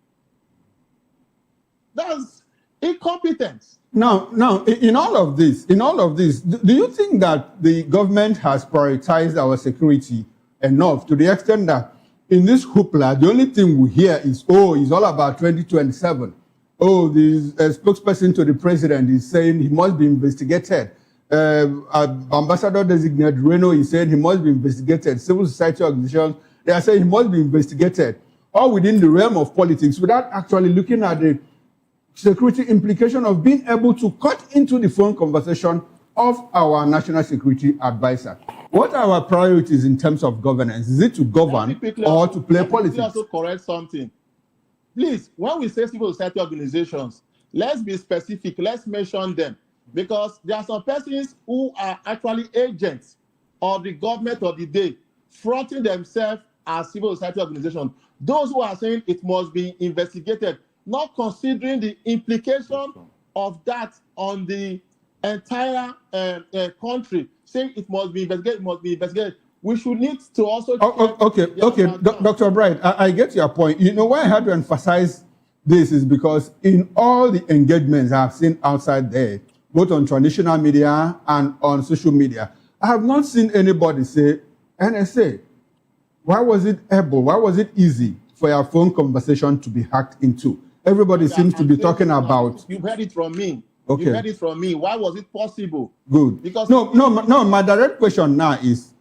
That's incompetence. Now, in all of this, do you think that the government has prioritized our security enough to the extent that in this hoopla, the only thing we hear is, it's all about 2027. The spokesperson to the president is saying he must be investigated. Ambassador designate Reno is saying he must be investigated. Civil society organizations, they are saying he must be investigated. All within the realm of politics without actually looking at the security implication of being able to cut into the phone conversation of our National Security Advisor. What are our priorities in terms of governance? Is it to govern or to play politics? Let me also correct something. Please, when we say civil society organizations, let's be specific. Let's mention them. Because there are some persons who are actually agents of the government of the day, fronting themselves as civil society organizations. Those who are saying it must be investigated. not considering the implication of that on the entire country, saying it must be investigated. We should need to also. Okay. Dr. Bright, I get your point. You know why I had to emphasize this is because in all the engagements I've seen outside there, both on traditional media and on social media, I have not seen anybody say, NSA, why was it easy for your phone conversation to be hacked into? Everybody seems to be talking about. You've heard it from me. Okay. You heard it from me. Why was it possible? Good. Because no. My direct question now is,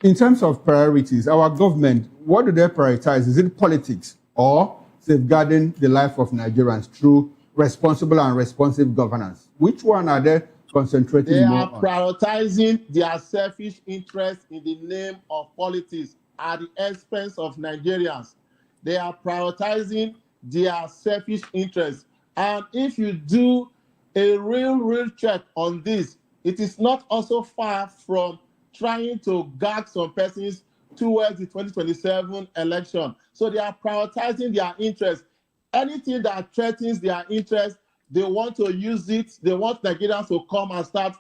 in terms of priorities, our government, what do they prioritize? Is it politics or safeguarding the life of Nigerians through responsible and responsive governance? Which one are they concentrating more on? They are prioritizing their selfish interests in the name of politics at the expense of Nigerians. They are prioritizing their selfish interests. And if you do a real check on this, it is not also far from trying to gag some persons towards the 2027 election. So they are prioritizing their interests. Anything that threatens their interests, they want to use it. They want Nigerians to come and start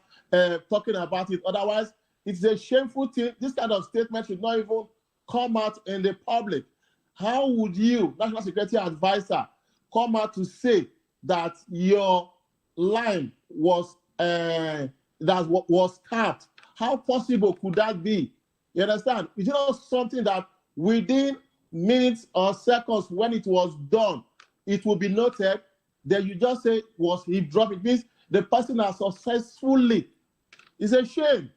talking about it. Otherwise, it's a shameful thing. This kind of statement should not even come out in the public. How would you, National Security Advisor, come out to say that your line was capped? How possible could that be? You understand? It's not something that within minutes or seconds when it was done, it will be noted. Then you just say, was he dropped? It means the person has successfully. It's a shame.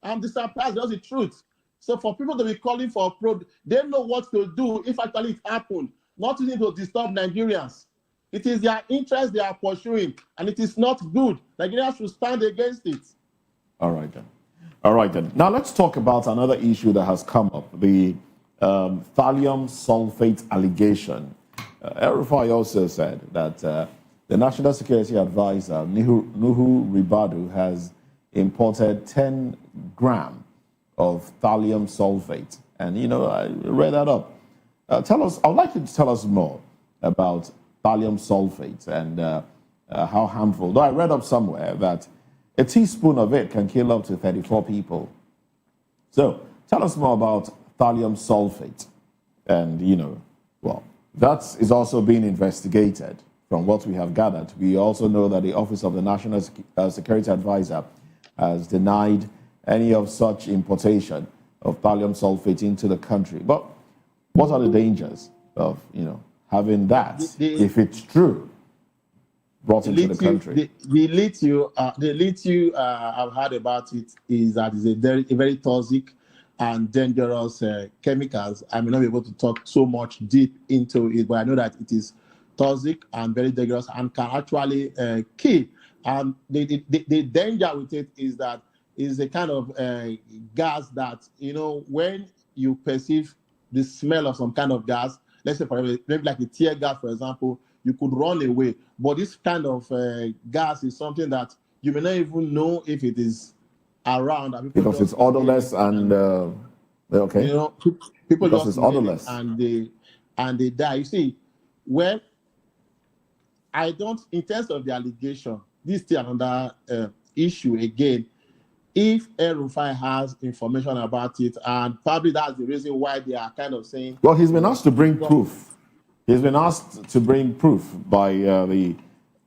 I'm disappointed. That's the truth. So for people to be calling for a probe, they know what to do if actually it happened. Not to disturb Nigerians. It is their interest they are pursuing, and it is not good. Nigerians should stand against it. All right then. Now let's talk about another issue that has come up, the thallium sulfate allegation. El-Rufai also said that the National Security Advisor, Nuhu Ribadu, has imported 10 grams of thallium sulfate. And, I read that up. I'd like you to tell us more about thallium sulfate and how harmful. Though I read up somewhere that a teaspoon of it can kill up to 34 people. So tell us more about thallium sulfate. And, that is also being investigated from what we have gathered. We also know that the Office of the National Security Advisor has denied any of such importation of thallium sulfate into the country. But what are the dangers of, having that, if it's true, brought into the country? The lithium I've heard about it is that it's a very toxic and dangerous chemicals. I may not be able to talk so much deep into it, but I know that it is toxic and very dangerous and can actually kill. And the danger with it is that it's a kind of gas that, when you perceive the smell of some kind of gas, let's say, for example, maybe like a tear gas, for example, you could run away. But this kind of gas is something that you may not even know if it is around. Because it's odorless and okay. People because just it's odorless and they die. You see, when I don't, in terms of the allegation, this is another issue again. If El-Rufai has information about it, and probably that's the reason why they are kind of saying. Well, he's been asked to bring proof. He's been asked to bring proof by the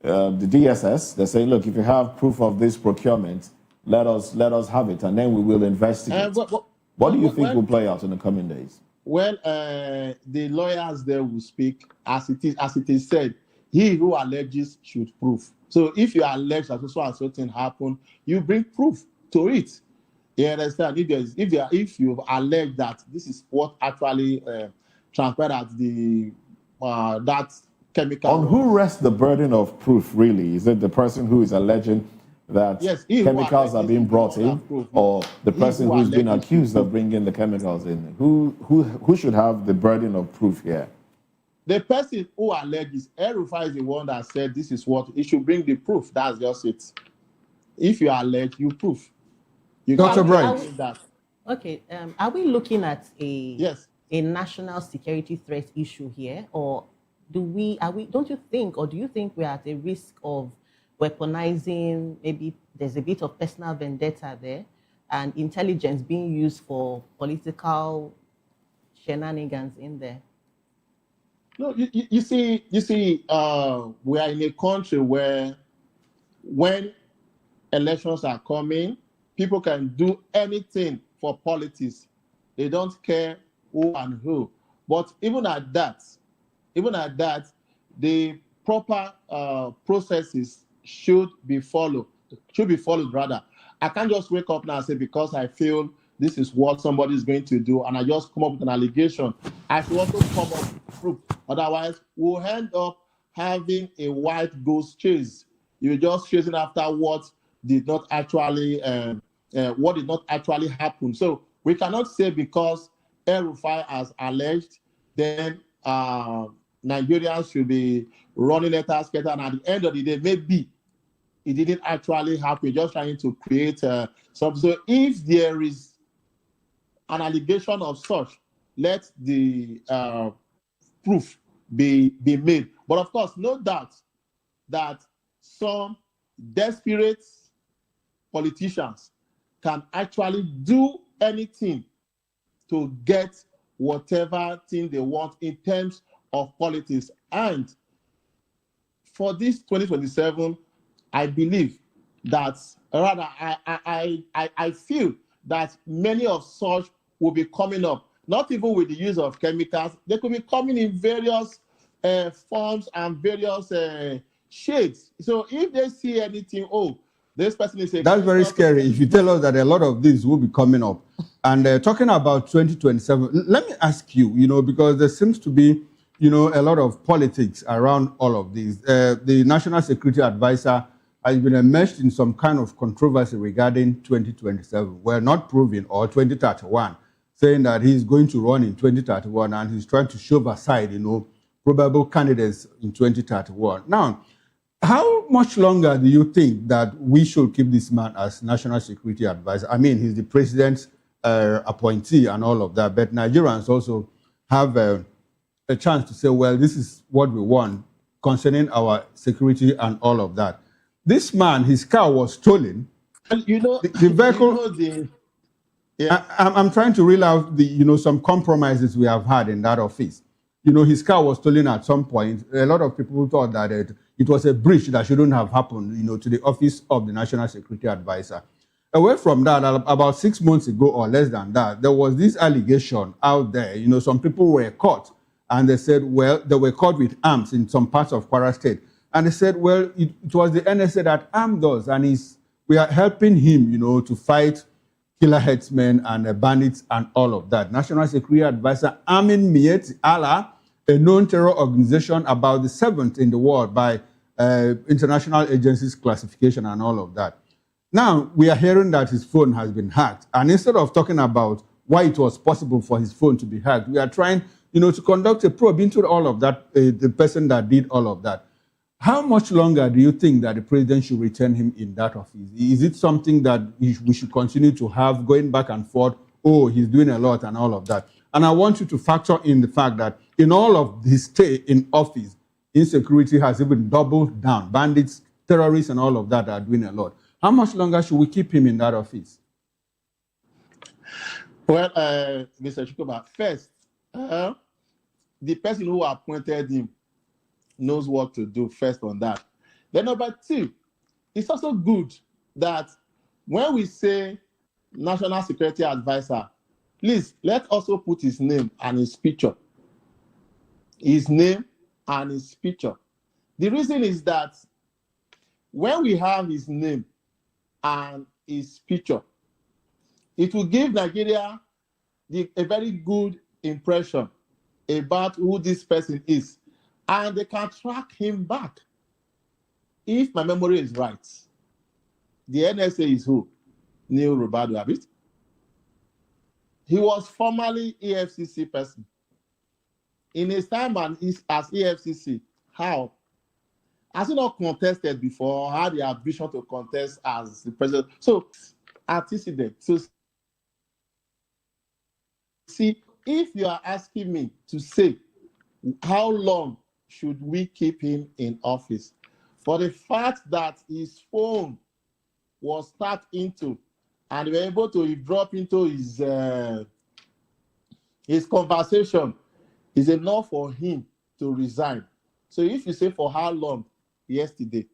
DSS. They say, look, if you have proof of this procurement, let us have it, and then we will investigate. What do you think will play out in the coming days? Well, the lawyers there will speak as it is said. He who alleges should prove. So if you allege that so and so thing happened, you bring proof to it. You understand? If you allege that this is what actually transpired at the that chemical. On who rests the burden of proof? Really, is it the person who is alleging that chemicals are being brought in, or the person who's been accused of bringing the chemicals in? Who should have the burden of proof here? The person who alleges, El-Rufai is the one that said this is what he should bring the proof. That's just it. If you allege, you prove. Dr. Bright. Okay, are we looking at a national security threat issue here, or don't you think, or do you think we're at a risk of weaponizing, maybe there's a bit of personal vendetta there and intelligence being used for political shenanigans in there? No, you see, we are in a country where when elections are coming, people can do anything for politics. They don't care who and who. But even at that, the proper processes should be followed rather. I can't just wake up now and say, because I feel this is what somebody is going to do, and I just come up with an allegation. I should also come up with proof. Otherwise, we'll end up having a white ghost chase. You're just chasing after what did not actually happen. So we cannot say because El-Rufai has alleged, then Nigerians should be running letters, and at the end of the day, maybe it didn't actually happen. Just trying to create something. So if there is an allegation of such, let the proof be made. But of course, no doubt that some desperate politicians can actually do anything to get whatever thing they want in terms of politics. And for this 2027, I believe that, rather, I feel that many of such will be coming up, not even with the use of chemicals. They could be coming in various forms and various shades. So if they see anything, oh, this person is a... That's very scary if you tell us that a lot of these will be coming up. And talking about 2027, let me ask you, because there seems to be, a lot of politics around all of these. The National Security Advisor has been immersed in some kind of controversy regarding 2027. We're not proving, or 2031, saying that he's going to run in 2031 and he's trying to shove aside, probable candidates in 2031. Now, how much longer do you think that we should keep this man as National Security Advisor? I mean, he's the president's appointee and all of that, but Nigerians also have a chance to say, well, this is what we want concerning our security and all of that. This man, his car was stolen. And the vehicle... I'm trying to reel out some compromises we have had in that office. His car was stolen at some point. A lot of people thought that it was a breach that shouldn't have happened, to the office of the National Security Advisor. Away from that, about 6 months ago or less than that, there was this allegation out there. Some people were caught, and they said, well, they were caught with arms in some parts of Kwara State. And they said, well, it was the NSA that armed us, and we are helping him, to fight killer headsmen and bandits and all of that. National Security Advisor arming Mieti Allah, a known terror organization, about the 7th in the world by international agencies classification and all of that. Now, we are hearing that his phone has been hacked. And instead of talking about why it was possible for his phone to be hacked, we are trying, to conduct a probe into all of that, the person that did all of that. How much longer do you think that the president should retain him in that office? Is it something that we should continue to have going back and forth? Oh, he's doing a lot and all of that. And I want you to factor in the fact that in all of his stay in office, insecurity has even doubled down. Bandits, terrorists, and all of that are doing a lot. How much longer should we keep him in that office? Well, Mr. Chukwuma, first, the person who appointed him knows what to do first on that. Then number two, it's also good that when we say National Security Advisor, please let also put his name and his picture. His name and his picture. The reason is that when we have his name and his picture, it will give Nigeria a very good impression about who this person is. And they can track him back. If my memory is right, the NSA is who? Neil Rubadu, have it? He was formerly EFCC person. In his time as EFCC, how? Has he not contested before? Had the ambition to contest as the president? So, antecedent. So, see, if you are asking me to say how long should we keep him in office? For the fact that his phone was tapped into and we were able to drop into his conversation is enough for him to resign. So if you say for how long? Yesterday.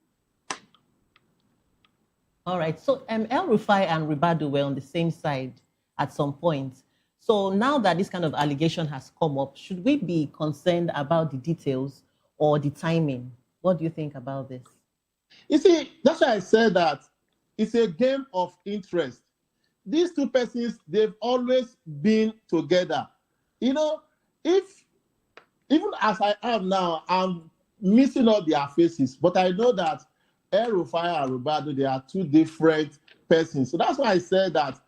All right. So El Rufai and Ribadu were on the same side at some point. So now that this kind of allegation has come up, should we be concerned about the details or the timing? What do you think about this? You see, that's why I said that it's a game of interest. These two persons, they've always been together. You know, even as I am now, I'm missing all their faces, but I know that El Rufai and Ribadu, they are two different persons. So that's why I said that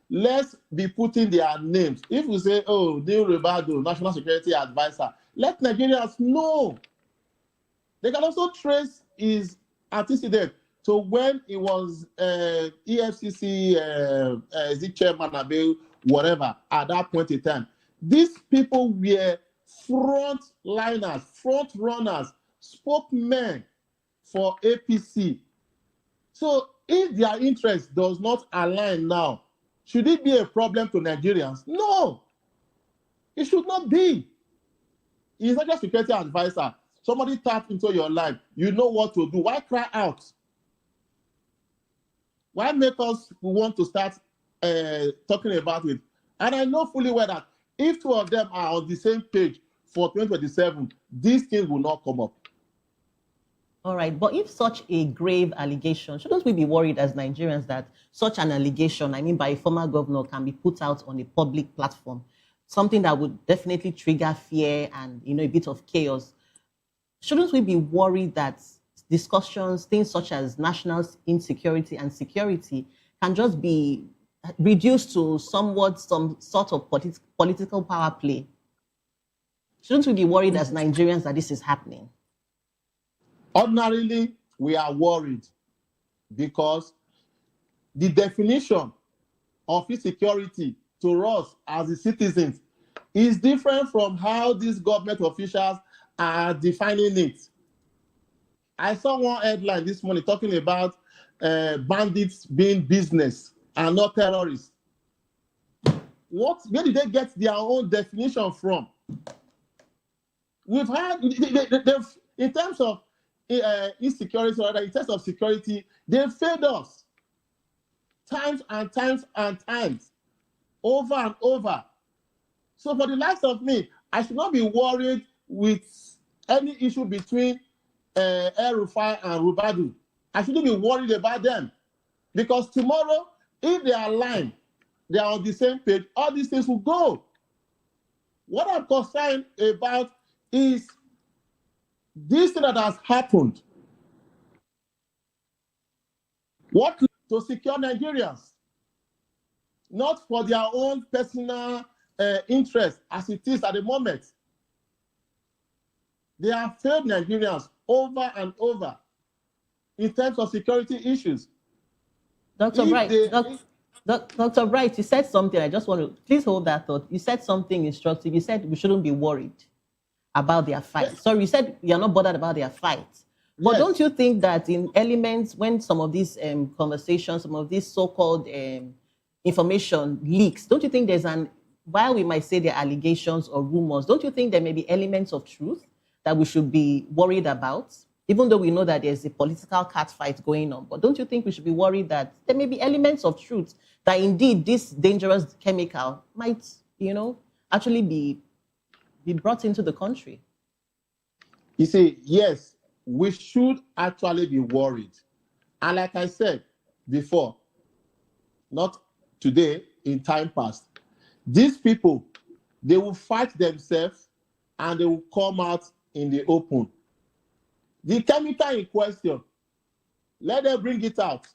let's be putting their names. If we say, oh, Neil Ribadu, National Security Advisor, let Nigerians know. They can also trace his antecedent to when he was EFCC, is it chairman, whatever, at that point in time. These people were front runners, spokesmen for APC. So if their interest does not align now, should it be a problem to Nigerians? No, it should not be. He's not just a security advisor. Somebody tapped into your life. You know what to do. Why cry out? Why make us want to start talking about it? And I know fully well that if two of them are on the same page for 2027, these things will not come up. All right, but if such a grave allegation, shouldn't we be worried as Nigerians that such an allegation, I mean by a former governor, can be put out on a public platform? Something that would definitely trigger fear and, you know, a bit of chaos. Shouldn't we be worried that discussions, things such as national insecurity and security, can just be reduced to somewhat some sort of political power play? Shouldn't we be worried as Nigerians that this is happening? Ordinarily, we are worried because the definition of insecurity to us as the citizens is different from how these government officials are defining it. I saw one headline this morning talking about bandits being business and not terrorists. Where did they get their own definition from? We've had, in terms of insecurity, or in terms of security, they failed us times and times and times, over and over. So for the likes of me, I should not be worried with any issue between El Rufai and Ribadu. I shouldn't be worried about them, because tomorrow, if they are aligned, they are on the same page, all these things will go. What I'm concerned about is this thing that has happened. What to secure Nigerians, not for their own personal interest as it is at the moment. They have failed Nigerians over and over in terms of security issues. Dr. Bright, Dr. Bright, you said something. I just want to, please hold that thought. You said something instructive. You said we shouldn't be worried about their fight. Yes. Sorry, you said you're not bothered about their fight. But yes, don't you think that in elements, when some of these conversations, some of these so-called information leaks, don't you think there's while we might say they're allegations or rumors, don't you think there may be elements of truth that we should be worried about? Even though we know that there's a political catfight going on, but don't you think we should be worried that there may be elements of truth that indeed this dangerous chemical might, actually be brought into the country? You see, yes, we should actually be worried. And like I said before, not today, in time past, these people, they will fight themselves and they will come out in the open. The chemical in question, let them bring it out.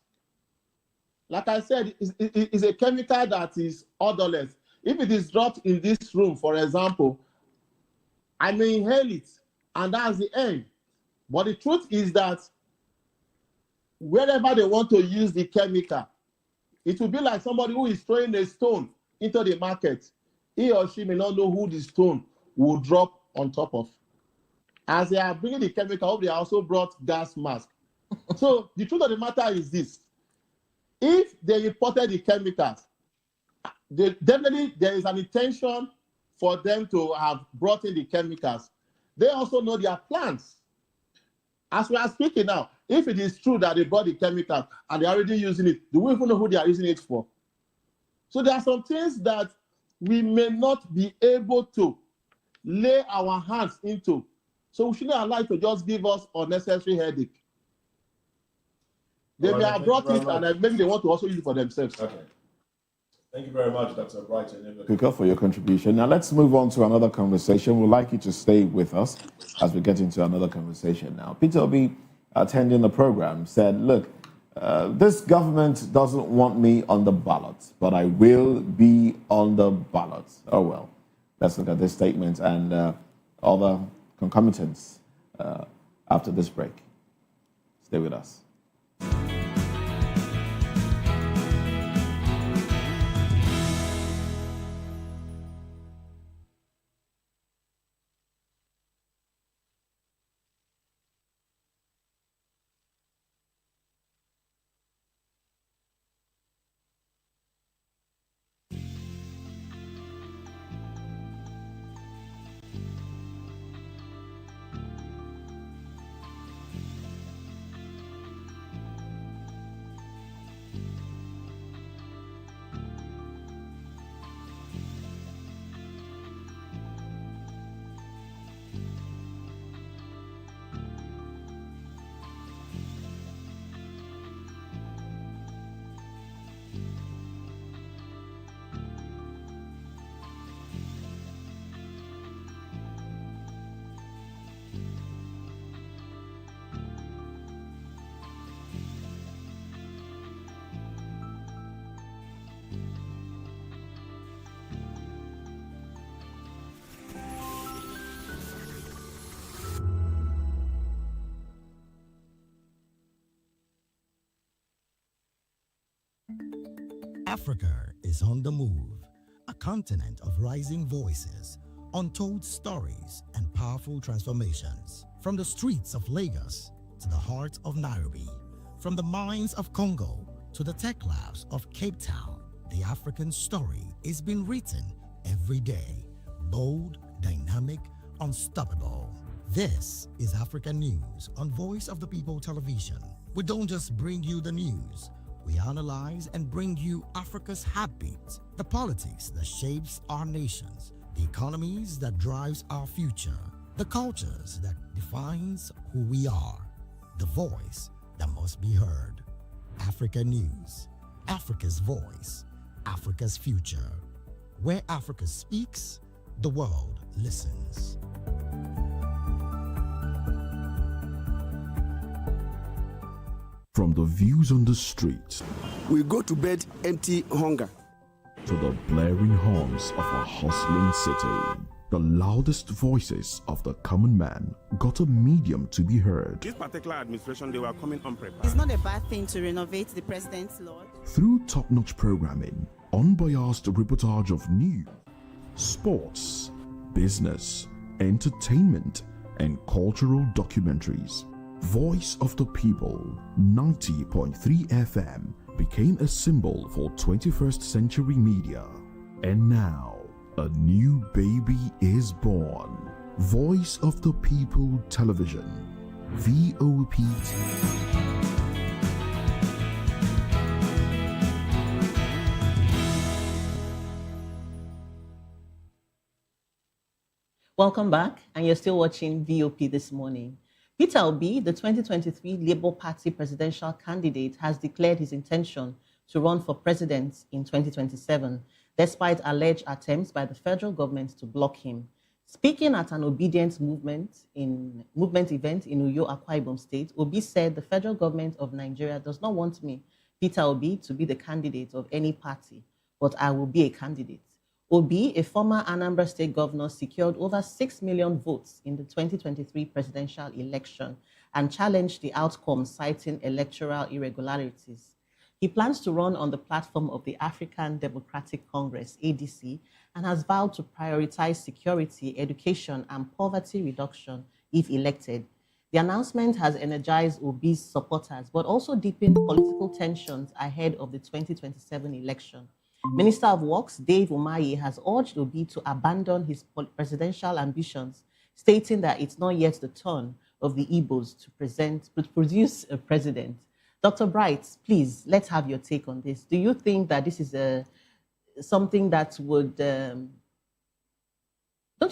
Like I said, it's a chemical that is odorless. If it is dropped in this room, for example, I may inhale it, and that's the end. But the truth is that wherever they want to use the chemical, it will be like somebody who is throwing a stone into the market. He or she may not know who the stone will drop on top of. As they are bringing the chemical, they also brought gas mask. So the truth of the matter is this. If they imported the chemicals, definitely there is an intention for them to have brought in the chemicals. They also know their plans. As we are speaking now, if it is true that they brought the chemicals and they're already using it, do we even know who they are using it for? So there are some things that we may not be able to lay our hands into. So we shouldn't allow it to just give us unnecessary headache. They may have brought it and maybe they want to also use it for themselves. Okay. Thank you very much, Dr. Brighton Cooker, for your contribution. Now let's move on to another conversation. We'd like you to stay with us as we get into another conversation now. Peter Obi, attending the program, said, look, this government doesn't want me on the ballot, but I will be on the ballot. Oh, well, let's look at this statement and other concomitants after this break. Stay with us. Africa is on the move, a continent of rising voices, untold stories, and powerful transformations. From the streets of Lagos to the heart of Nairobi, from the mines of Congo to the tech labs of Cape Town, the African story is being written every day. Bold, dynamic, unstoppable. This is Africa News on Voice of the People Television. We don't just bring you the news. We analyze and bring you Africa's heartbeat, the politics that shapes our nations, the economies that drives our future, the cultures that defines who we are, the voice that must be heard. Africa News, Africa's voice, Africa's future. Where Africa speaks, the world listens. From the views on the street, we go to bed empty hunger, to the blaring horns of a hustling city, the loudest voices of the common man got a medium to be heard. This particular administration, they were coming unprepared. It's not a bad thing to renovate the president's lawn. Through top-notch programming, unbiased reportage of news, sports, business, entertainment, and cultural documentaries, Voice of the People, 90.3 FM, became a symbol for 21st century media. And now, a new baby is born. Voice of the People Television, VOP. Welcome back, and you're still watching VOP this morning. Peter Obi, the 2023 Labour Party presidential candidate, has declared his intention to run for president in 2027, despite alleged attempts by the federal government to block him. Speaking at an obedience movement event in Uyo, Akwa Ibom State, Obi said the federal government of Nigeria does not want me, Peter Obi, to be the candidate of any party, but I will be a candidate. Obi, a former Anambra State governor, secured over 6 million votes in the 2023 presidential election and challenged the outcome, citing electoral irregularities. He plans to run on the platform of the African Democratic Congress, ADC, and has vowed to prioritize security, education, and poverty reduction if elected. The announcement has energized Obi's supporters, but also deepened political tensions ahead of the 2027 election. Minister of Works Dave Umahi has urged Obi to abandon his presidential ambitions, stating that it's not yet the turn of the Igbos to produce a president. Dr. Bright, please, let's have your take on this. Do you think that this is something that would... don't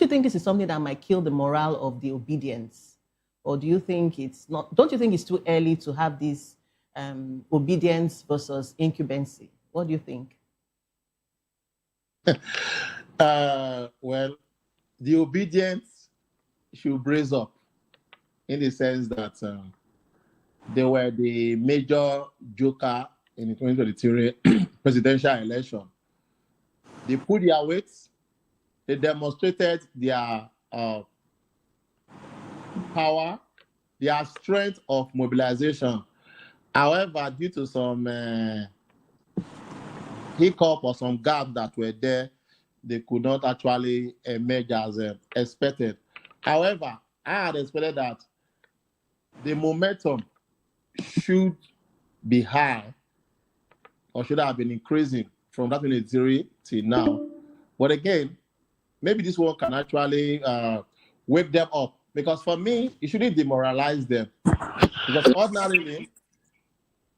you think this is something that might kill the morale of the obedience? Or do you think it's not? Don't you think it's too early to have this obedience versus incumbency? What do you think? Well, the obedience should brace up in the sense that they were the major joker in the 2023 presidential election. They put their weight, they demonstrated their power, their strength of mobilization. However, due to some hiccup or some gap that were there, they could not actually emerge as expected. However, I had expected that the momentum should be high or should have been increasing from that 2023 till now. But again, maybe this one can actually wake them up. Because for me, it shouldn't demoralize them. Because ordinarily,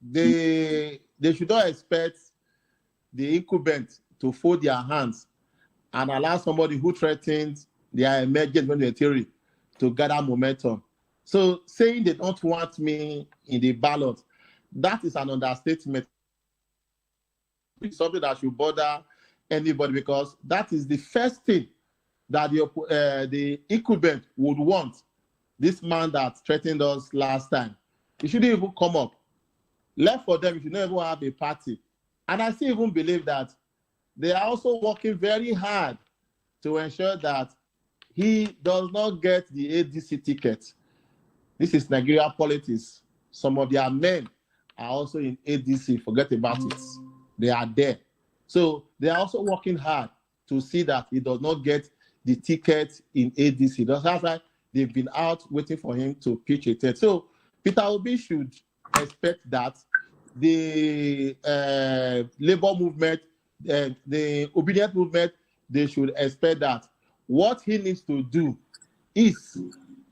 they should not expect the incumbent to fold their hands and allow somebody who threatens their emergence when they're theory to gather momentum. So saying they don't want me in the ballot, that is an understatement. It's something that should bother anybody because that is the first thing that the incumbent would want. This man that threatened us last time, he shouldn't even come up. Left for them, if you don't even have a party. And I still even believe that they are also working very hard to ensure that he does not get the ADC ticket. This is Nigeria politics. Some of their men are also in ADC. Forget about it. They are there. So they are also working hard to see that he does not get the ticket in ADC. That's why they've been out waiting for him to pitch a tent. So Peter Obi should expect that the labor movement, the obedient movement, they should expect that what he needs to do is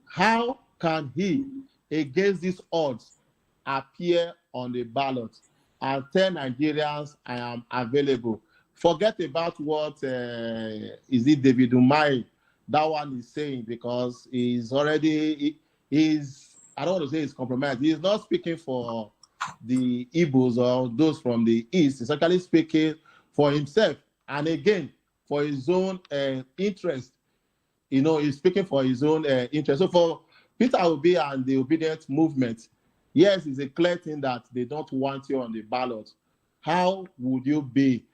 how can he, against these odds, appear on the ballot and tell Nigerians I am available. Forget about what is it David Umahi, that one is saying, because he's already, I don't want to say he's compromised. He's not speaking for the Igbos or those from the East. He's actually speaking for himself. And again, for his own interest. You know, he's speaking for his own interest. So for Peter Obi and the obedient movement, yes, it's a clear thing that they don't want you on the ballot. How would you be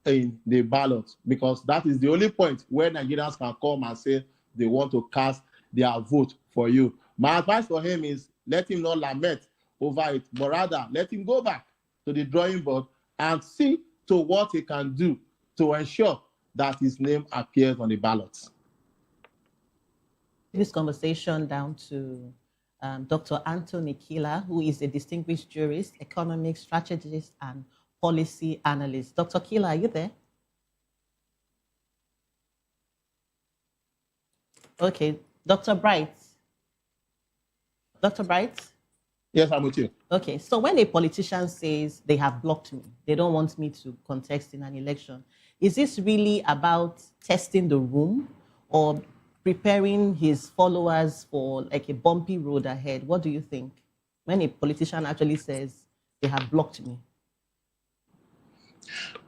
in the ballot? Because that is the only point where Nigerians can come and say they want to cast their vote for you. My advice for him is let him not lament over it, but rather let him go back to the drawing board and see to what he can do to ensure that his name appears on the ballot. This conversation down to Dr. Anthony Kila, who is a distinguished jurist, economic strategist, and policy analyst. Dr. Kila, are you there? Okay. Dr. Bright. Dr. Bright? Yes, I'm with you. Okay. So when a politician says they have blocked me, they don't want me to contest in an election, is this really about testing the room or preparing his followers for like a bumpy road ahead? What do you think when a politician actually says they have blocked me?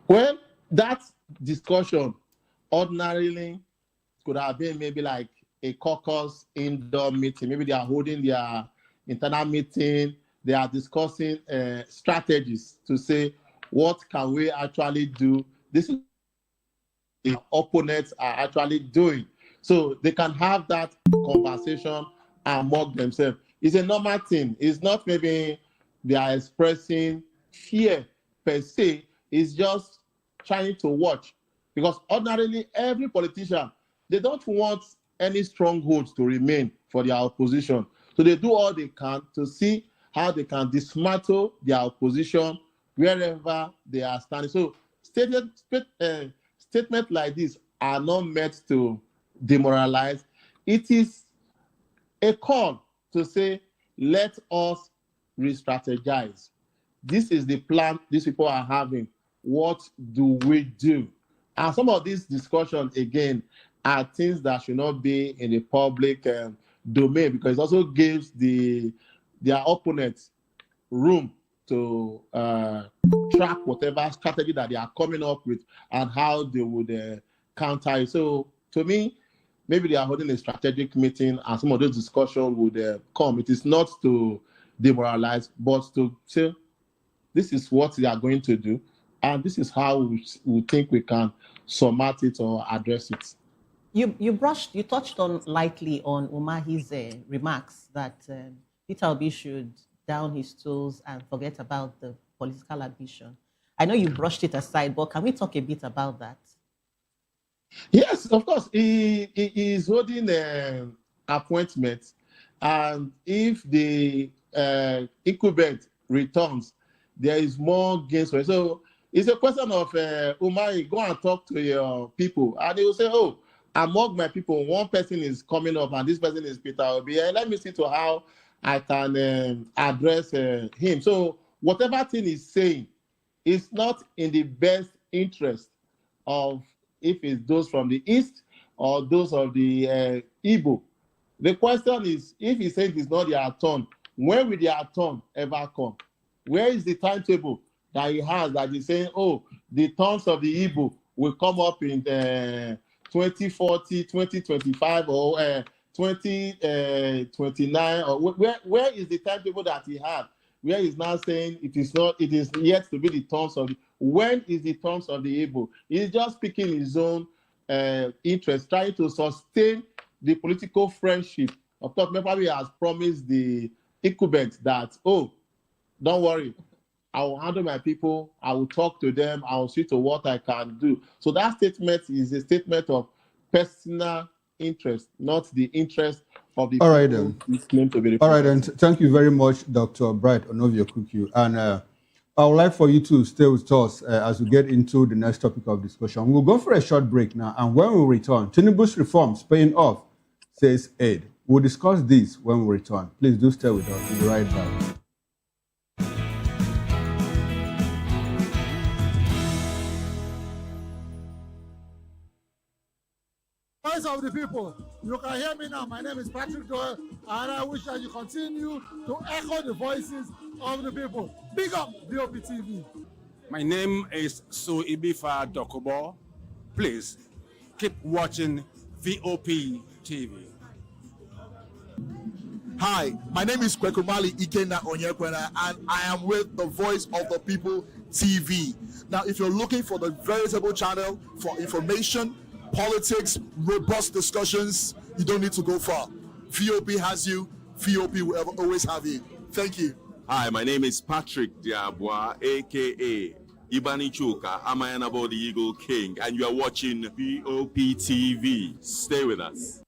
Well, that discussion ordinarily could have been maybe like a caucus indoor meeting. Maybe they are holding their internal meeting. They are discussing strategies to say, what can we actually do? This is what the opponents are actually doing. So they can have that conversation among themselves. It's a normal thing. It's not maybe they are expressing fear per se. It's just trying to watch. Because ordinarily, every politician, they don't want any strongholds to remain for their opposition. So they do all they can to see how they can dismantle their opposition wherever they are standing. So statements like this are not meant to demoralize. It is a call to say, let us re-strategize. This is the plan these people are having. What do we do? And some of these discussions, again, are things that should not be in the public domain, because it also gives their opponents room to track whatever strategy that they are coming up with and how they would counter it. So to me, maybe they are holding a strategic meeting and some of those discussions would come. It is not to demoralize, but to say, this is what they are going to do, and this is how we think we can surmount it or address it. You touched on lightly on Umahi's remarks that Peter Obi should down his tools and forget about the political ambition. I know you brushed it aside, but can we talk a bit about that? Yes, of course. He is holding appointments, and if the incumbent returns, there is more gains for it. So it's a question of Umahi, go and talk to your people, and they will say, oh, among my people, one person is coming up, and this person is Peter Obi. Let me see to how I can address him. So whatever thing he's saying is not in the best interest of, if it's those from the East or those of the Igbo. The question is, if he says it's not their turn, when will their turn ever come? Where is the timetable that he has that he's saying, oh, the turns of the Igbo will come up in 2040, 2025, or 2029? Or where is the timetable that he had? Where he's now saying it is yet to be the turns of the, when is the turns of the Igbo? He's just picking his own interest, trying to sustain the political friendship. Of course, maybe he has promised the incumbent that, oh, don't worry, I will handle my people, I will talk to them, I will see to what I can do. So that statement is a statement of personal interest, not the interest of the people who claim to be all right, then. Thank you very much, Dr. Bright Onovio-Kuku. And I would like for you to stay with us as we get into the next topic of discussion. We'll go for a short break now, and when we return, Tinubu's reforms paying off, says Aid. We'll discuss this when we return. Please do stay with us. We'll be right back. Voice of the people. You can hear me now. My name is Patrick Doyle, and I wish that you continue to echo the voices of the people. Big up VOP TV. My name is So Ibifa Dokobo. Please keep watching VOP TV. Hi, my name is Kwekumali Ikenna Onyekwena, and I am with the Voice of the People TV. Now, if you're looking for the veritable channel for information, politics, robust discussions, you don't need to go far. VOP has you. VOP will always have you. Thank you. Hi, my name is Patrick Diabwa, aka Ibani Chuka, Amayanabo the Eagle King, and you are watching VOP TV. Stay with us.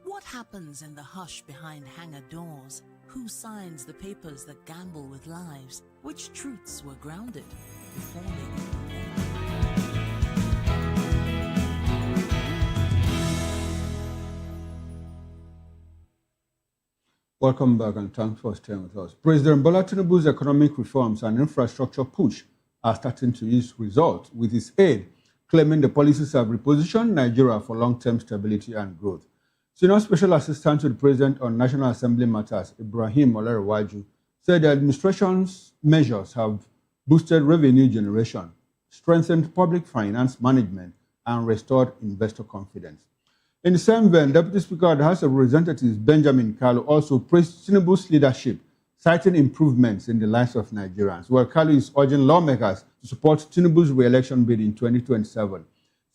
What happens in the hush behind hangar doors? Who signs the papers that gamble with lives? Which truths were grounded before they grew? Welcome back, and thanks for staying with us. President Bola Tinubu's economic reforms and infrastructure push are starting to yield results, with his aide claiming the policies have repositioned Nigeria for long-term stability and growth. Senior Special Assistant to the President on National Assembly Matters, Ibrahim Olerewaju, said the administration's measures have boosted revenue generation, strengthened public finance management, and restored investor confidence. In the same vein, Deputy Speaker of the House of Representatives Benjamin Kalu also praised Tinubu's leadership, citing improvements in the lives of Nigerians, where Kalu is urging lawmakers to support Tinubu's re-election bid in 2027,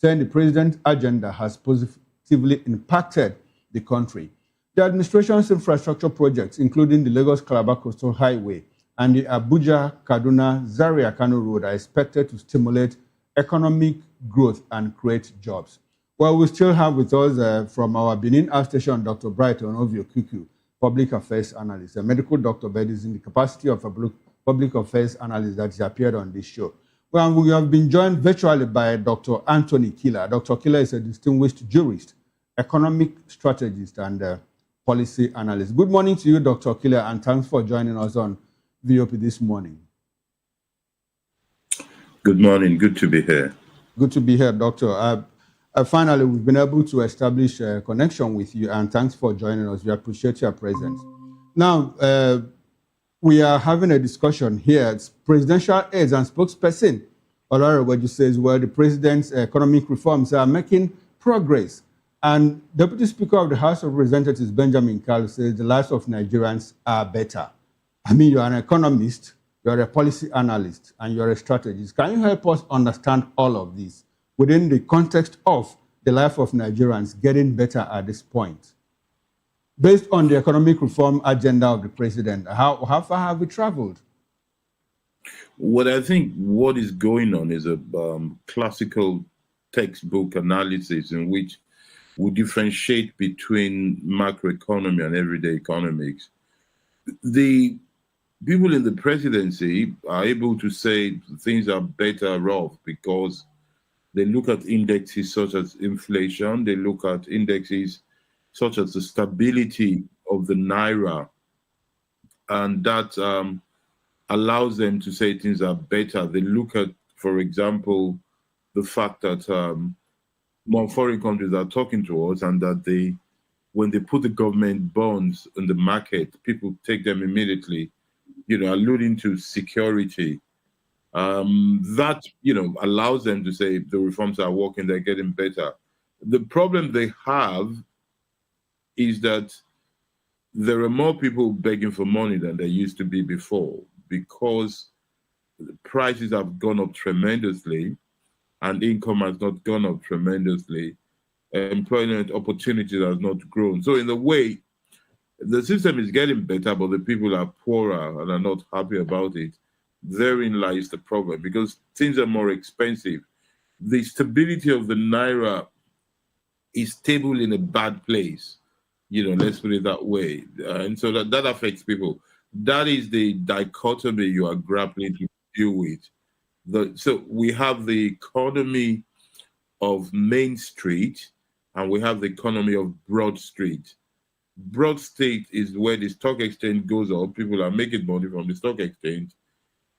saying the president's agenda has positively impacted the country. The administration's infrastructure projects, including the Lagos-Calabar Coastal Highway and the Abuja-Kaduna-Zaria-Kano Road, are expected to stimulate economic growth and create jobs. Well, we still have with us from our Benin outstation, Dr. Brighton Ovio Kuku, public affairs analyst, a medical doctor, but is in the capacity of a public affairs analyst that has appeared on this show. Well, we have been joined virtually by Dr. Anthony Killer. Dr. Killer is a distinguished jurist, economic strategist, and policy analyst. Good morning to you, Dr. Killer, and thanks for joining us on VOP this morning. Good morning. Good to be here. Good to be here, Doctor. Finally, we've been able to establish a connection with you, and thanks for joining us. We appreciate your presence. Now, we are having a discussion here. It's presidential aides and spokesperson Olaraweju says, well, the president's economic reforms are making progress. And Deputy Speaker of the House of Representatives, Benjamin Kalu, says the lives of Nigerians are better. I mean, you're an economist, you're a policy analyst, and you're a strategist. Can you help us understand all of this within the context of the life of Nigerians getting better at this point? Based on the economic reform agenda of the president, how far have we traveled? What I think what is going on is a classical textbook analysis in which we differentiate between macroeconomy and everyday economics. The people in the presidency are able to say things are better off because they look at indexes such as inflation, they look at indexes such as the stability of the naira, and that allows them to say things are better. They look at, for example, the fact that more foreign countries are talking to us, and that when they put the government bonds in the market, people take them immediately, alluding to security. That, allows them to say the reforms are working, they're getting better. The problem they have is that there are more people begging for money than there used to be before, because the prices have gone up tremendously and income has not gone up tremendously. Employment opportunities has not grown. So in a way, the system is getting better, but the people are poorer and are not happy about it. Therein lies the problem, because things are more expensive. The stability of the naira is stable in a bad place. Let's put it that way. And so that affects people. That is the dichotomy you are grappling to deal with. So we have the economy of Main Street and we have the economy of Broad Street. Broad Street is where the stock exchange goes up. People are making money from the stock exchange,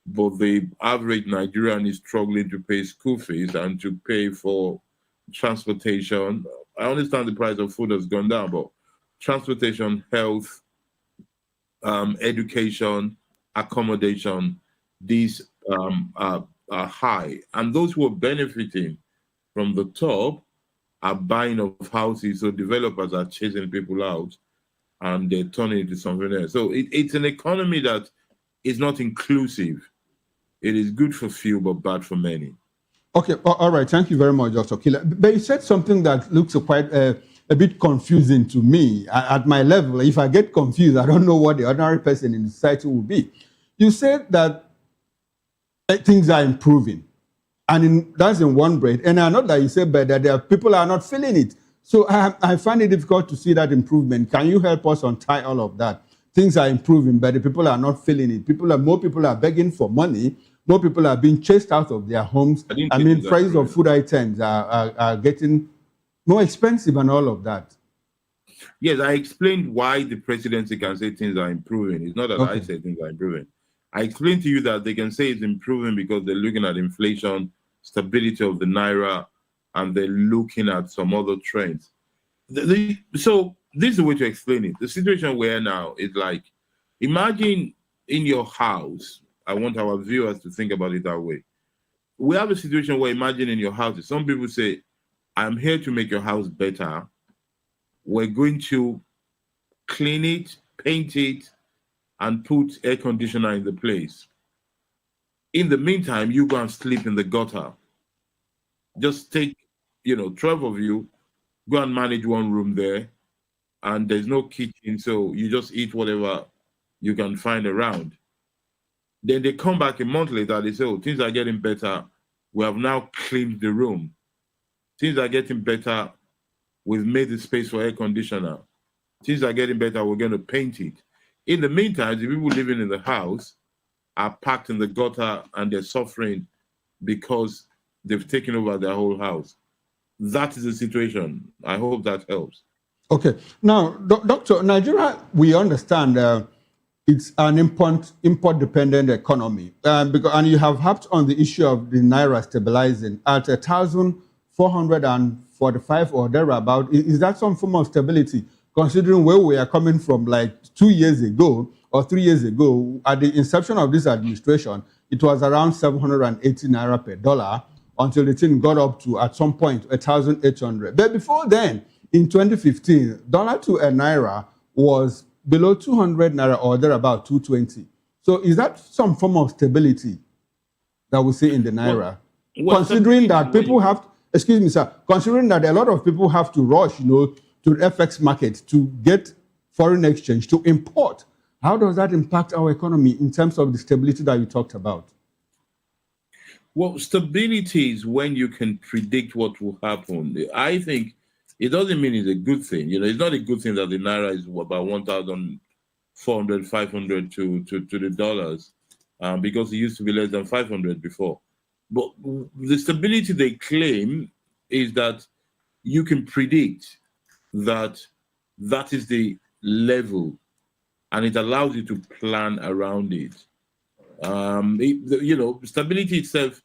but the average Nigerian is struggling to pay school fees and to pay for transportation. I understand the price of food has gone down, but transportation, health, education, accommodation, these are high. And those who are benefiting from the top are buying of houses, so developers are chasing people out and they're turning it into something else. So it's an economy that is not inclusive. It is good for few, but bad for many. Okay, all right. Thank you very much, Dr. Killer. But you said something that looks quite a bit confusing to me. At my level, if I get confused, I don't know what the ordinary person in the society will be. You said that things are improving, and that's in one breath. And I know that you said, but that there are people are not feeling it. So I find it difficult to see that improvement. Can you help us untie all of that? Things are improving, but the people are not feeling it. More people are begging for money. More people are being chased out of their homes. I mean, prices of food items are getting more expensive and all of that. Yes, I explained why the presidency can say things are improving. It's not that I say things are improving. I explained to you that they can say it's improving because they're looking at inflation, stability of the naira, and they're looking at some other trends. So this is the way to explain it. The situation we're now is like, imagine in your house, I want our viewers to think about it that way. We have a situation where imagine in your house, some people say, I'm here to make your house better. We're going to clean it, paint it, and put air conditioner in the place. In the meantime, you go and sleep in the gutter. Just take, 12 of you, go and manage one room there, and there's no kitchen, so you just eat whatever you can find around. Then they come back a month later, they say, oh, things are getting better. We have now cleaned the room. Things are getting better. We've made the space for air conditioner. Things are getting better. We're going to paint it. In the meantime, the people living in the house are packed in the gutter and they're suffering because they've taken over their whole house. That is the situation. I hope that helps. Okay. Now, Doctor, Nigeria, we understand it's an import-dependent economy. And you have harped on the issue of the Naira stabilizing at 1,445 or thereabout. Is that some form of stability, considering where we are coming from like 2 years ago or 3 years ago? At the inception of this administration, it was around 780 Naira per dollar until the thing got up to, at some point, 1,800. But before then, in 2015, dollar to a Naira was below 200 Naira or thereabout 220. So is that some form of stability that we see in the Naira? Considering that people have, excuse me, sir, considering that a lot of people have to rush, to the FX market to get foreign exchange, to import, how does that impact our economy in terms of the stability that you talked about? Well, stability is when you can predict what will happen. I think it doesn't mean it's a good thing. It's not a good thing that the Naira is about 1,400, 500 to the dollars, because it used to be less than 500 before. But the stability they claim is that you can predict that is the level, and it allows you to plan around it. Stability itself,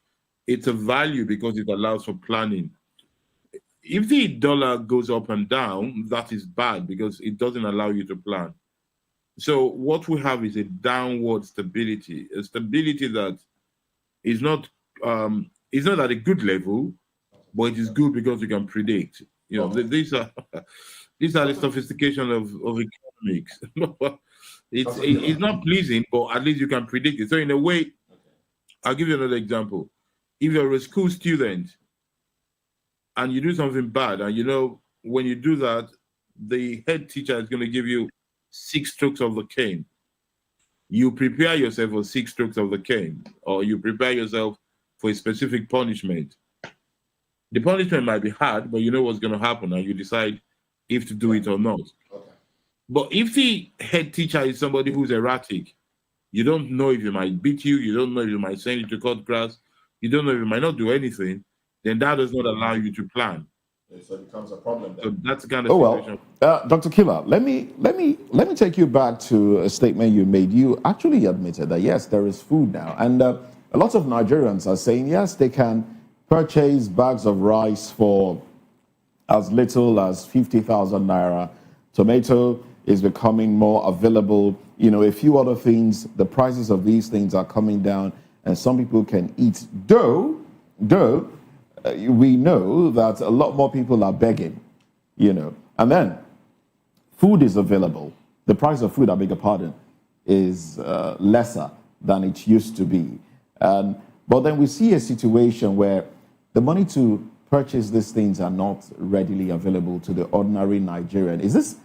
it's a value because it allows for planning. If the dollar goes up and down, that is bad because it doesn't allow you to plan. So what we have is a downward stability, a stability that is not at a good level, but it is good because you can predict. These are the sophistication of economics. It's not pleasing, but at least you can predict it. So in a way, I'll give you another example. If you're a school student and you do something bad, and when you do that, the head teacher is going to give you 6 strokes of the cane. You prepare yourself for 6 strokes of the cane, or you prepare yourself for a specific punishment. The punishment might be hard, but you know what's going to happen, and you decide if to do it or not. But if the head teacher is somebody who's erratic, you don't know if he might beat you, you don't know if he might send you to cut grass, you don't know if he might not do anything, then that does not allow you to plan. So it becomes a problem then. So that's the kind of situation. Dr. Killer, let me take you back to a statement you made. You actually admitted that yes, there is food now, and a lot of Nigerians are saying yes, they can purchase bags of rice for as little as 50,000 naira. Tomato is becoming more available. A few other things. The prices of these things are coming down, and some people can eat. Though we know that a lot more people are begging, and then food is available. The price of food, I beg your pardon, is lesser than it used to be. But then we see a situation where the money to purchase these things are not readily available to the ordinary Nigerian. Is this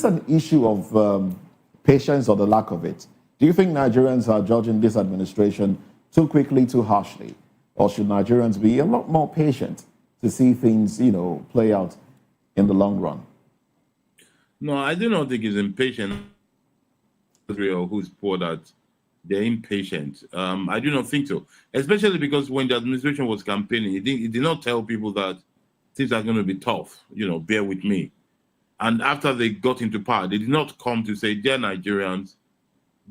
an issue of patience or the lack of it? Do you think Nigerians are judging this administration too quickly, too harshly? Or should Nigerians be a lot more patient to see things, play out in the long run? No, I do not think it's impatient or who's poor that they're impatient. I do not think so, especially because when the administration was campaigning, it did not tell people that things are going to be tough, bear with me. And after they got into power, they did not come to say, dear Nigerians,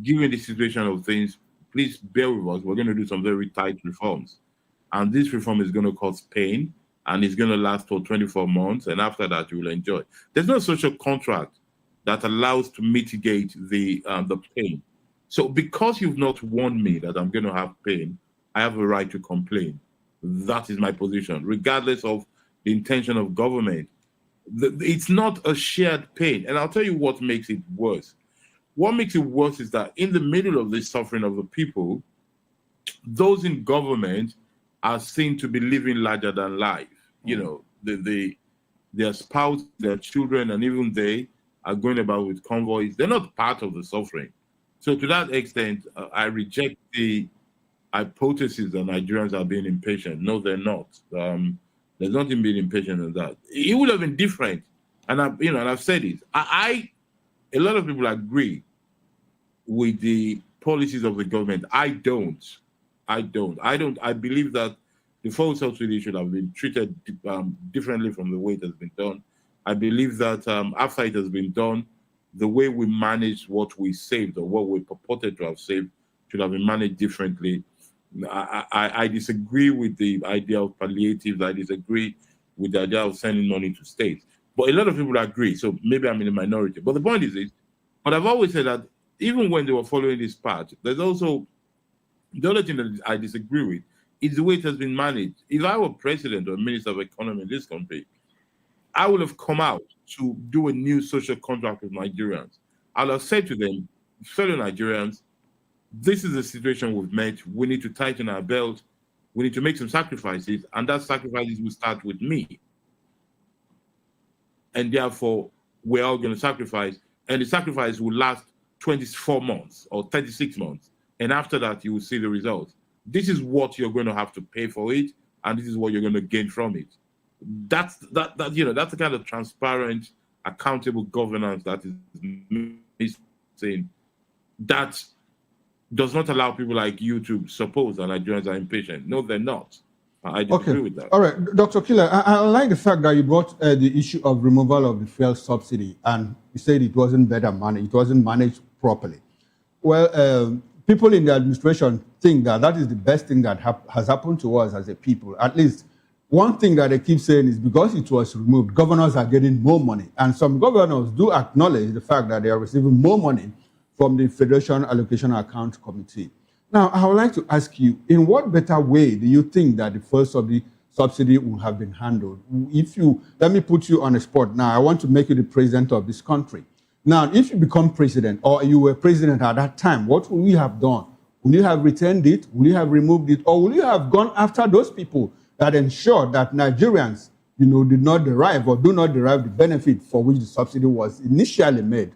given the situation of things, please bear with us. We're going to do some very tight reforms. And this reform is going to cause pain, and it's going to last for 24 months. And after that, you will enjoy. There's no social contract that allows to mitigate the pain. So because you've not warned me that I'm going to have pain, I have a right to complain. That is my position, regardless of the intention of government. It's not a shared pain. And I'll tell you what makes it worse. What makes it worse is that in the middle of this suffering of the people, those in government are seen to be living larger than life. Their spouse, their children, and even they are going about with convoys. They're not part of the suffering. So to that extent, I reject the hypothesis that Nigerians are being impatient. No, they're not. There's nothing being impatient in that. It would have been different. And I've said it. A lot of people agree with the policies of the government. I don't. I believe that the fuel subsidy should have been treated differently from the way it has been done. I believe that after it has been done, the way we managed what we saved or what we purported to have saved should have been managed differently. I disagree with the idea of palliatives. I disagree with the idea of sending money to states. But a lot of people agree, so maybe I'm in the minority. But the point is this, but I've always said that even when they were following this path, there's also the other thing that I disagree with is the way it has been managed. If I were president or minister of economy in this country, I would have come out to do a new social contract with Nigerians. I would have said to them, fellow Nigerians, this is the situation we've met. We need to tighten our belt. We need to make some sacrifices, and that sacrifices will start with me. And therefore, we're all going to sacrifice, and the sacrifice will last 24 months or 36 months. And after that, you will see the results. This is what you're going to have to pay for it, and this is what you're going to gain from it. That's the kind of transparent, accountable governance that is missing. That does not allow people like you to suppose that Nigerians are impatient. No, they're not. I disagree with that. All right, Dr. Killer, I like the fact that you brought the issue of removal of the fuel subsidy, and you said it wasn't better managed, it wasn't managed properly. Well, people in the administration think that that is the best thing that has happened to us as a people. At least one thing that they keep saying is because it was removed, governors are getting more money. And some governors do acknowledge the fact that they are receiving more money from the Federation Allocation Account Committee. Now, I would like to ask you, in what better way do you think that the first of the subsidy would have been handled? Let me put you on a spot now. I want to make you the president of this country. Now, if you become president or you were president at that time, what would you have done? Would you have returned it? Would you have removed it? Or would you have gone after those people that ensured that Nigerians, did not derive or do not derive the benefit for which the subsidy was initially made?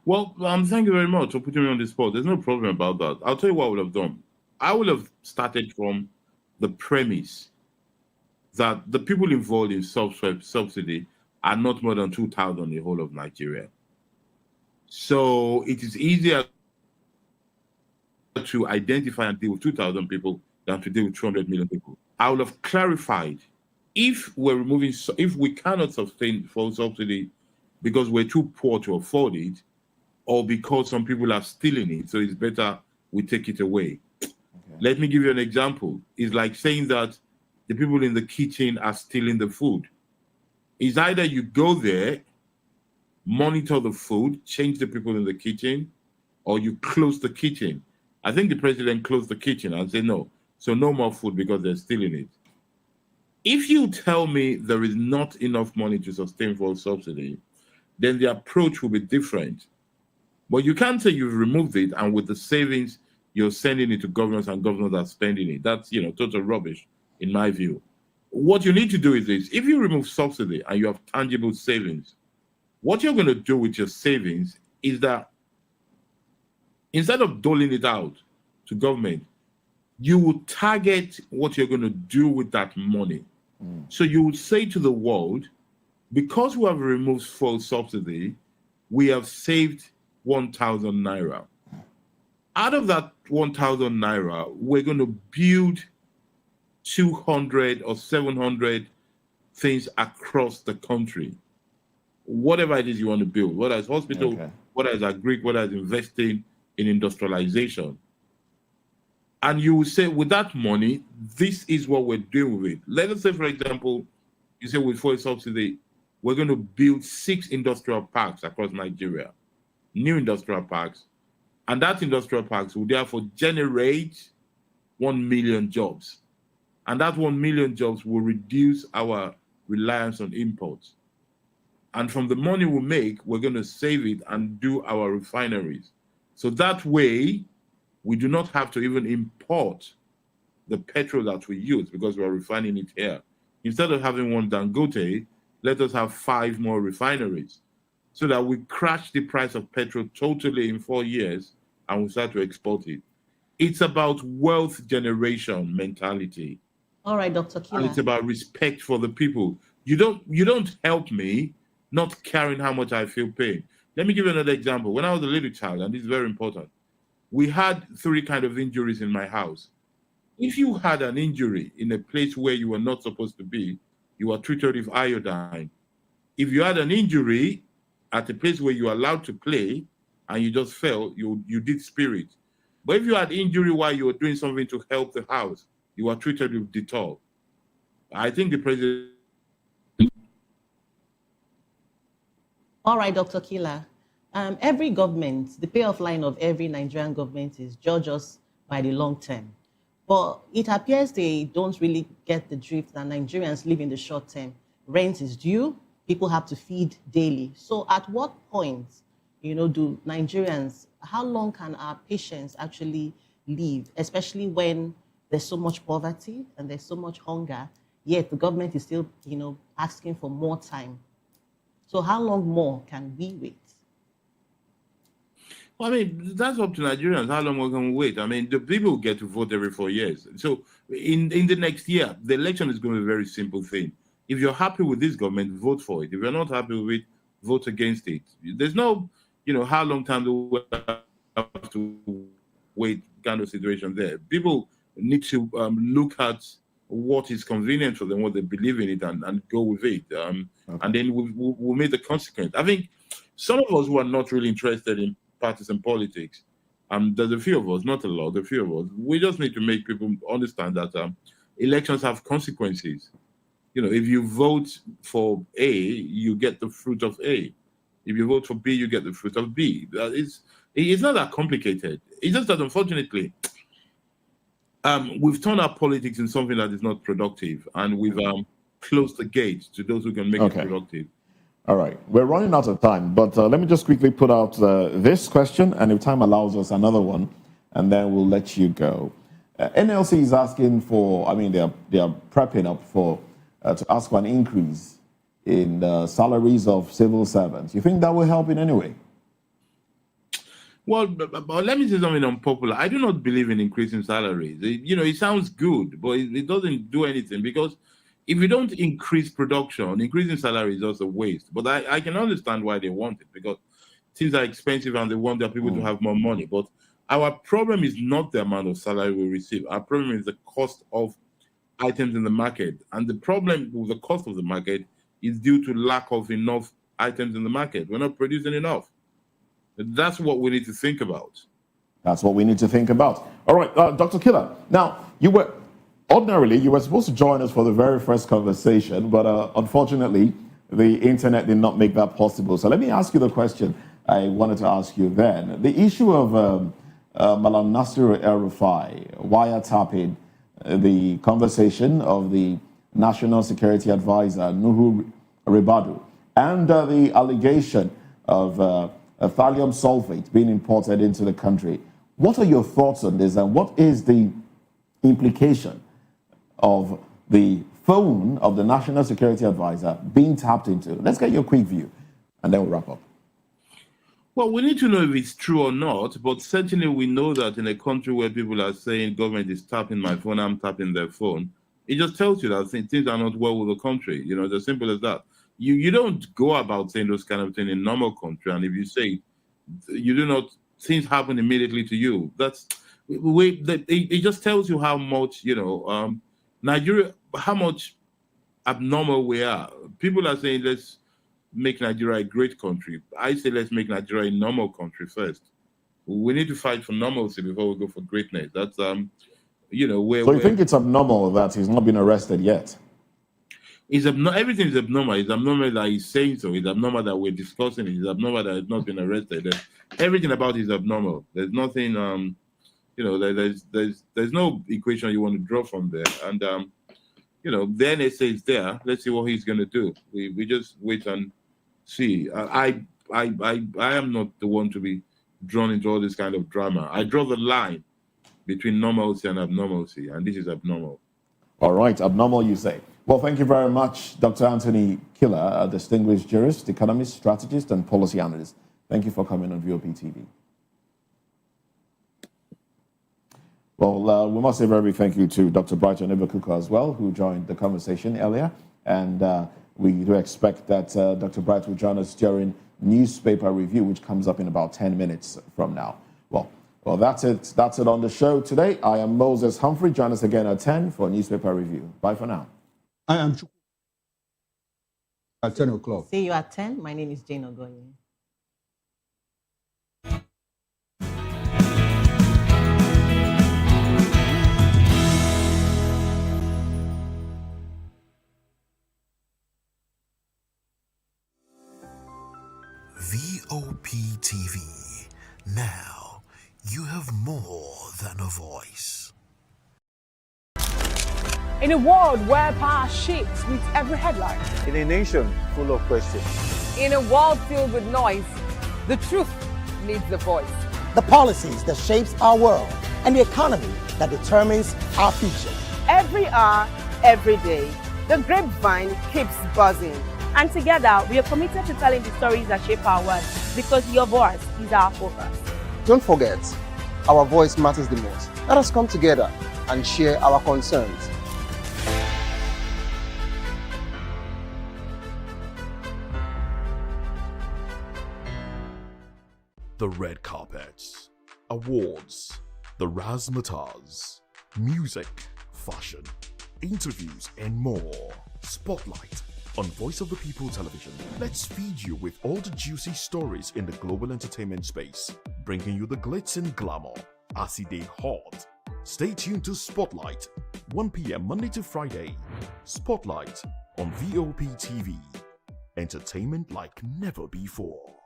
Well, thank you very much for putting me on the spot. There's no problem about that. I'll tell you what I would have done. I would have started from the premise that the people involved in subsidy are not more than 2,000 in the whole of Nigeria. So it is easier to identify and deal with 2,000 people than to deal with 200 million people. I would have clarified if we cannot sustain full subsidy because we're too poor to afford it, or because some people are stealing it, so it's better we take it away. Okay. Let me give you an example. It's like saying that the people in the kitchen are stealing the food. It's either you go there, monitor the food, change the people in the kitchen, or you close the kitchen. I think the president closed the kitchen and said no. So no more food because they're stealing it. If you tell me there is not enough money to sustain fuel subsidy, then the approach will be different. But you can't say you've removed it and with the savings, you're sending it to governors and governors are spending it. That's, total rubbish in my view. What you need to do is this. If you remove subsidy and you have tangible savings, what you're going to do with your savings is that instead of doling it out to government, you will target what you're going to do with that money. So you would say to the world, because we have removed fuel subsidy, we have saved 1,000 naira. Out of that 1,000 naira, we're going to build 200 or 700 things across the country. Whatever it is you want to build, whether it's hospital, whether it's agri, whether it's investing in industrialization. And you will say, with that money, this is what we're doing with it. Let us say, for example, you say with fuel subsidy, we're going to build 6 industrial parks across Nigeria. New industrial parks, and that industrial parks will therefore generate 1 million jobs. And that 1 million jobs will reduce our reliance on imports. And from the money we make, we're going to save it and do our refineries. So that way, we do not have to even import the petrol that we use because we're refining it here. Instead of having one Dangote, let us have 5 more refineries, so that we crash the price of petrol totally in 4 years and we start to export it. It's about wealth generation mentality. All right, Dr. And Killer. it's about respect for the people. You don't help me not caring how much I feel pain. Let me give you another example. When I was a little child, and this is very important, we had 3 kind of injuries in my house. If you had an injury in a place where you were not supposed to be, you were treated with iodine. If you had an injury at a place where you were allowed to play and you just fell, you did spirit. But if you had injury while you were doing something to help the house, you were treated with Dettol. I think the president. All right, Dr. Killer. Every government, the payoff line of every Nigerian government is judge us by the long term. But it appears they don't really get the drift that Nigerians live in the short term. Rent is due, people have to feed daily. So at what point, do Nigerians, how long can our patients actually live, especially when there's so much poverty and there's so much hunger, yet the government is still, asking for more time. So how long more can we wait? Well, I mean, that's up to Nigerians. How long we can wait? I mean, the people get to vote every 4 years. So in the next year, the election is going to be a very simple thing. If you're happy with this government, vote for it. If you're not happy with it, vote against it. There's no, how long time do we have to wait kind of situation there. People need to look at what is convenient for them, what they believe in it, and go with it. And then we'll make the consequence. I think some of us who are not really interested in partisan politics, there's a few of us, not a lot, a few of us, we just need to make people understand that elections have consequences. If you vote for A, you get the fruit of A. If you vote for B, you get the fruit of B. It's not that complicated. It's just that, unfortunately, we've turned our politics in something that is not productive, and we've closed the gate to those who can make it productive. All right, we're running out of time, but let me just quickly put out this question, and if time allows us, another one, and then we'll let you go. NLC is asking for, they are prepping up for to ask for an increase in the salaries of civil servants. You think that will help in any way? Well, but let me say something unpopular. I do not believe in increasing salaries. It sounds good, but it doesn't do anything, because if you don't increase production, increasing salary is also a waste. But I can understand why they want it, because things are expensive and they want their people to have more money. But our problem is not the amount of salary we receive. Our problem is the cost of items in the market. And the problem with the cost of the market is due to lack of enough items in the market. We're not producing enough. That's what we need to think about. That's what we need to think about. All right, Dr. Killer. Now, ordinarily, you were supposed to join us for the very first conversation, but unfortunately, the internet did not make that possible. So let me ask you the question I wanted to ask you then. The issue of Malam Nasir El-Rufai wiretapping the conversation of the National Security Advisor, Nuhu Ribadu, and the allegation of thallium sulfate being imported into the country. What are your thoughts on this, and what is the implication of the phone of the National Security Advisor being tapped into? Let's get your quick view, and then we'll wrap up. Well, we need to know if it's true or not, but certainly we know that in a country where people are saying government is tapping my phone, I'm tapping their phone, it just tells you that things are not well with the country. It's as simple as that. You don't go about saying those kind of things in normal country, and if you say you do not, things happen immediately to you. It just tells you how much Nigeria, how much abnormal we are. People are saying let's make Nigeria a great country. I say let's make Nigeria a normal country first. We need to fight for normalcy before we go for greatness. That's where. So you think it's abnormal that he's not been arrested yet? Everything is abnormal. It's abnormal that he's saying so. It's abnormal that we're discussing it. It's abnormal that he's not been arrested. Everything about it is abnormal. There's nothing. There's no equation you want to draw from there. And the NSA is there. Let's see what he's going to do. We just wait and see. I am not the one to be drawn into all this kind of drama. I draw the line between normalcy and abnormalcy, and this is abnormal. All right, abnormal, you say. Well, thank you very much, Dr. Anthony Killer, a distinguished jurist, economist, strategist, and policy analyst. Thank you for coming on VOP TV. Well, we must say a very big thank you to Dr. Brighton Ibukuka as well, who joined the conversation earlier. And we do expect that Dr. Bright will join us during newspaper review, which comes up in about 10 minutes from now. Well, that's it. That's it on the show today. I am Moses Humphrey. Join us again at 10 for newspaper review. Bye for now. I am at 10 o'clock. See you at 10. My name is Jane Ogoye. VOP TV. Now, you have more than a voice. In a world where power shakes with every headline. In a nation full of questions. In a world filled with noise, the truth needs a voice. The policies that shapes our world and the economy that determines our future. Every hour, every day, the grapevine keeps buzzing. And together, we are committed to telling the stories that shape our world because your voice is our focus. Don't forget, our voice matters the most. Let us come together and share our concerns. The red carpets, awards, the razzmatazz, music, fashion, interviews, and more. Spotlight on Voice of the People Television. Let's feed you with all the juicy stories in the global entertainment space, bringing you the glitz and glamour as they hot. Stay tuned to Spotlight, 1 p.m. Monday to Friday. Spotlight on VOP TV. Entertainment like never before.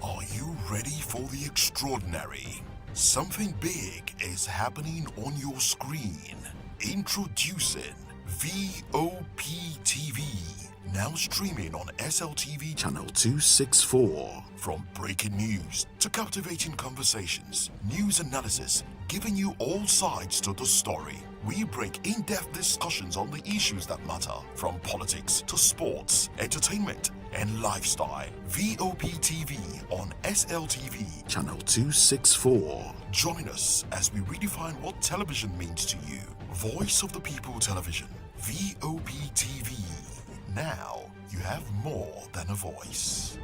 Are you ready for the extraordinary? Something big is happening on your screen. Introducing VOP TV. Now streaming on SLTV channel 264. From breaking news to captivating conversations, news analysis, giving you all sides to the story. We break in-depth discussions on the issues that matter, from politics to sports, entertainment, and lifestyle. VOP TV on SLTV channel 264. Join us as we redefine what television means to you. Voice of the People Television, VOP TV. TV. Now you have more than a voice.